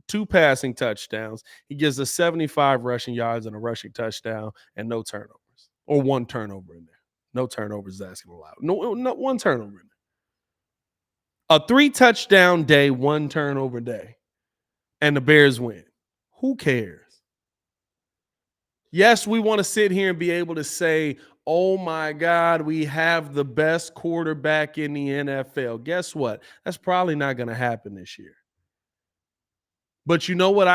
2 passing touchdowns. He gives us 75 rushing yards and a rushing touchdown, and no turnovers, or 1 turnover in there. No turnovers is asking allowed. No 1 turnover in there. A 3 touchdown day, 1 turnover day, and the Bears win. Who cares? Yes, we want to sit here and be able to say, oh my God, we have the best quarterback in the NFL. Guess what? That's probably not going to happen this year. But you know what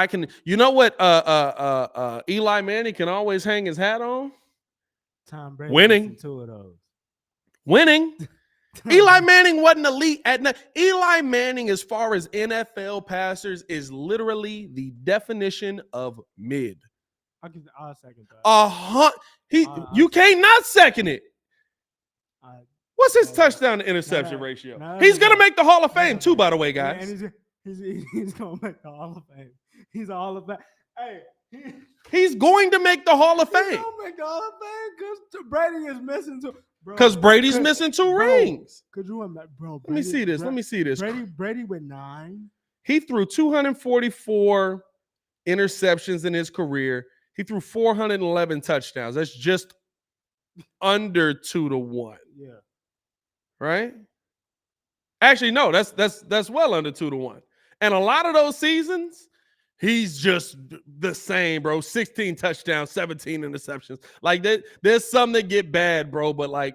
Eli Manning can always hang his hat on? Tom Brady. Winning. 2 of those. Winning. Eli Manning wasn't elite at night. Eli Manning, as far as NFL passers, is literally the definition of mid. I'll second that. You can't not second it. What's his touchdown to interception ratio? He's gonna make the Hall of Fame too, by the way, guys. And he's gonna make the Hall of Fame. He's a Hall of Fame. Hey, he's going to make the Hall of Fame. He's gonna make the Hall of Fame because Brady is missing 2. Because Brady's missing 2 rings. Could you imagine, bro? Let me see this. Brady with 9. He threw 244 interceptions in his career. He threw 411 touchdowns. That's just under 2-1. Yeah. Right? Actually, no, that's well under 2-1. And a lot of those seasons, he's just the same, bro. 16 touchdowns, 17 interceptions. Like there's some that get bad, bro, but like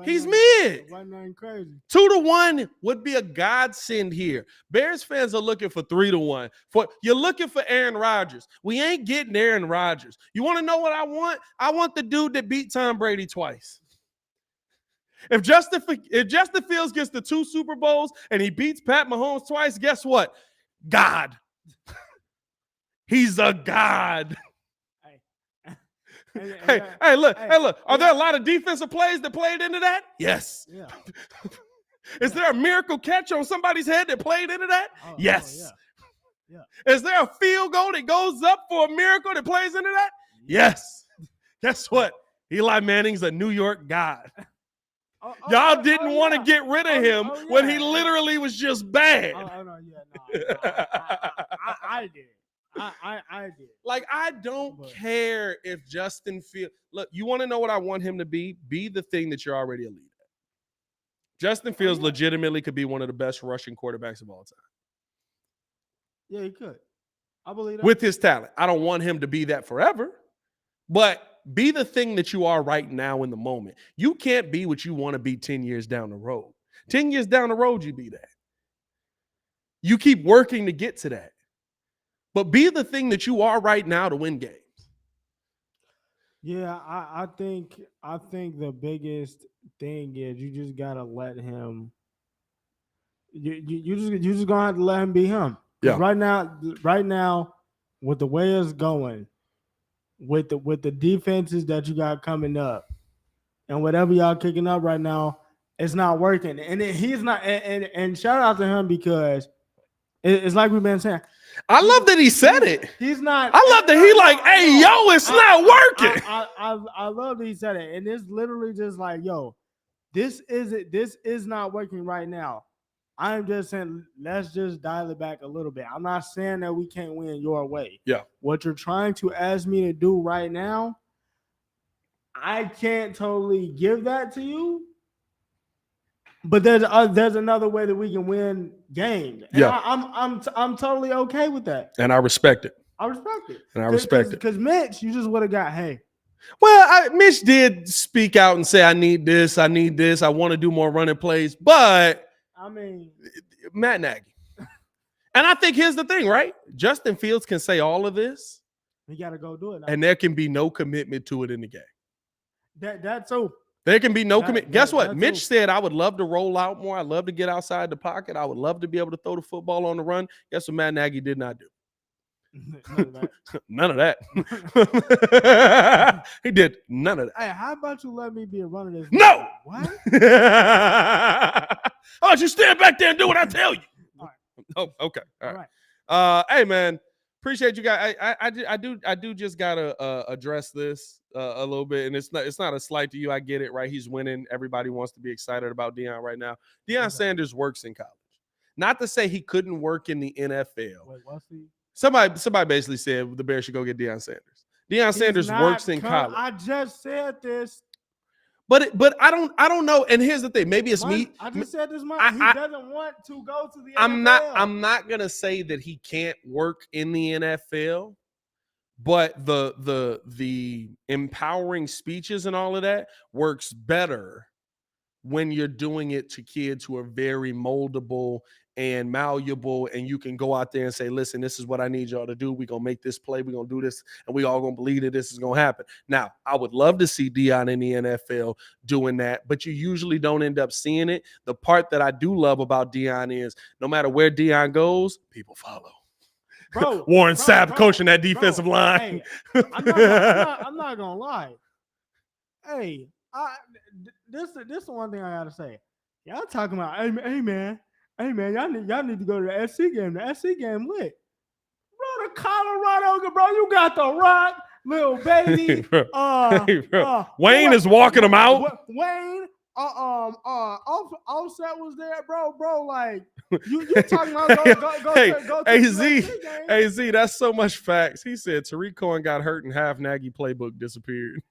he's mid. It wasn't nothing crazy. 2-1 would be a godsend here. Bears fans are looking for 3-1. You're looking for Aaron Rodgers. We ain't getting Aaron Rodgers. You want to know what I want? I want the dude that beat Tom Brady twice. If Justin Fields gets the 2 Super Bowls and he beats Pat Mahomes twice, guess what? God. He's a god. Hey, look. Are there a lot of defensive plays that played into that? Yes. Yeah. Is there a miracle catch on somebody's head that played into that? Yes. Yeah. Is there a field goal that goes up for a miracle that plays into that? Yes. Guess what? Eli Manning's a New York god. Y'all didn't want to get rid of him when he literally was just bad. I did. I did. Like, I don't care if Justin Fields. Look, you want to know what I want him to be? Be the thing that you're already elite at. Justin Fields legitimately could be one of the best rushing quarterbacks of all time. Yeah, he could. I believe that. With his talent. I don't want him to be that forever, but be the thing that you are right now in the moment. You can't be what you want to be 10 years down the road. 10 years down the road, you be that. You keep working to get to that. But be the thing that you are right now to win games. Yeah, I think the biggest thing is you just gotta let him. You just gonna have to let him be him. Yeah. Right now, with the way it's going, with the defenses that you got coming up, and whatever y'all kicking up right now, it's not working. And he's not. And shout out to him because it's like we've been saying. I love that he said it. He's not. I love that he like, hey, yo, it's not working. I love that he said it, and it's literally just like, yo, this is not working right now. I'm just saying, let's just dial it back a little bit. I'm not saying that we can't win your way. Yeah. What you're trying to ask me to do right now, I can't totally give that to you. But there's another way that we can win games. And yeah, I'm totally okay with that. And I respect it. I respect it. And I respect it. Because Mitch, you just would have got, hey. Well, Mitch did speak out and say, I need this. I want to do more running plays. But I mean, Matt Nagy. And I think here's the thing, right? Justin Fields can say all of this. He got to go do it now. And there can be no commitment to it in the game. That's so. There can be no commitment. Guess what? Mitch said, I would love to roll out more. I'd love to get outside the pocket. I would love to be able to throw the football on the run. Guess what Matt Nagy did not do? None of that. He did none of that. Hey, how about you let me be a runner this No! movie? What? How about you stand back there and do what I tell you? All right. Oh, okay. All All right. right. Hey, man. Appreciate you guys. I do just gotta address this a little bit, and it's not a slight to you. I get it, right? He's winning. Everybody wants to be excited about Deion right now. Deion Sanders works in college. Not to say he couldn't work in the NFL. Wait, what's he? Somebody basically said the Bears should go get Deion Sanders. Deion Sanders works in college. I just said this. But I don't know. And here's the thing. Maybe it's me. I just said this. He doesn't want to go to the NFL. I'm not gonna say that he can't work in the NFL, but the empowering speeches and all of that works better when you're doing it to kids who are very moldable and malleable, and you can go out there and say, listen, this is what I need y'all to do. We're going to make this play. We're going to do this, and we all going to believe that this is going to happen. Now, I would love to see Deion in the NFL doing that, but you usually don't end up seeing it. The part that I do love about Deion is no matter where Deion goes, people follow. Bro, Warren Sapp coaching that defensive line. Hey, I'm not going to lie. Hey, this is one thing I got to say. Y'all talking about, hey, man, y'all need to go to the SC game. The SC game lit. Bro, the Colorado, bro, you got the Rock, little baby. bro. Wayne is walking them out. Wayne, Offset was there, bro. Like, you talking about Hey, Z, that's so much facts. He said Tariq Cohen got hurt and half Nagy playbook disappeared.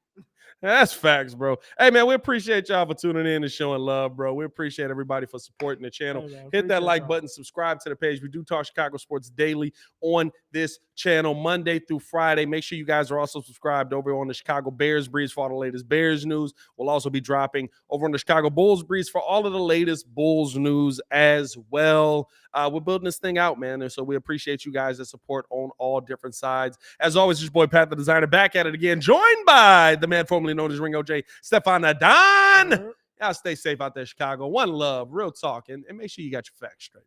That's facts, bro. Hey, man, we appreciate y'all for tuning in and showing love, bro. We appreciate everybody for supporting the channel. Hey, man, hit that like button, subscribe to the page. We do talk Chicago sports daily on this channel, Monday through Friday. Make sure you guys are also subscribed over on the Chicago Bears Breeze for all the latest Bears news. We'll also be dropping over on the Chicago Bulls Breeze for all of the latest Bulls news as well. We're building this thing out, man, and so we appreciate you guys' that support on all different sides. As always, it's your boy Pat the Designer back at it again, joined by the man formerly known as Ringo J, Stefan Adon. Y'all stay safe out there, Chicago. One love, real talk, and make sure you got your facts straight.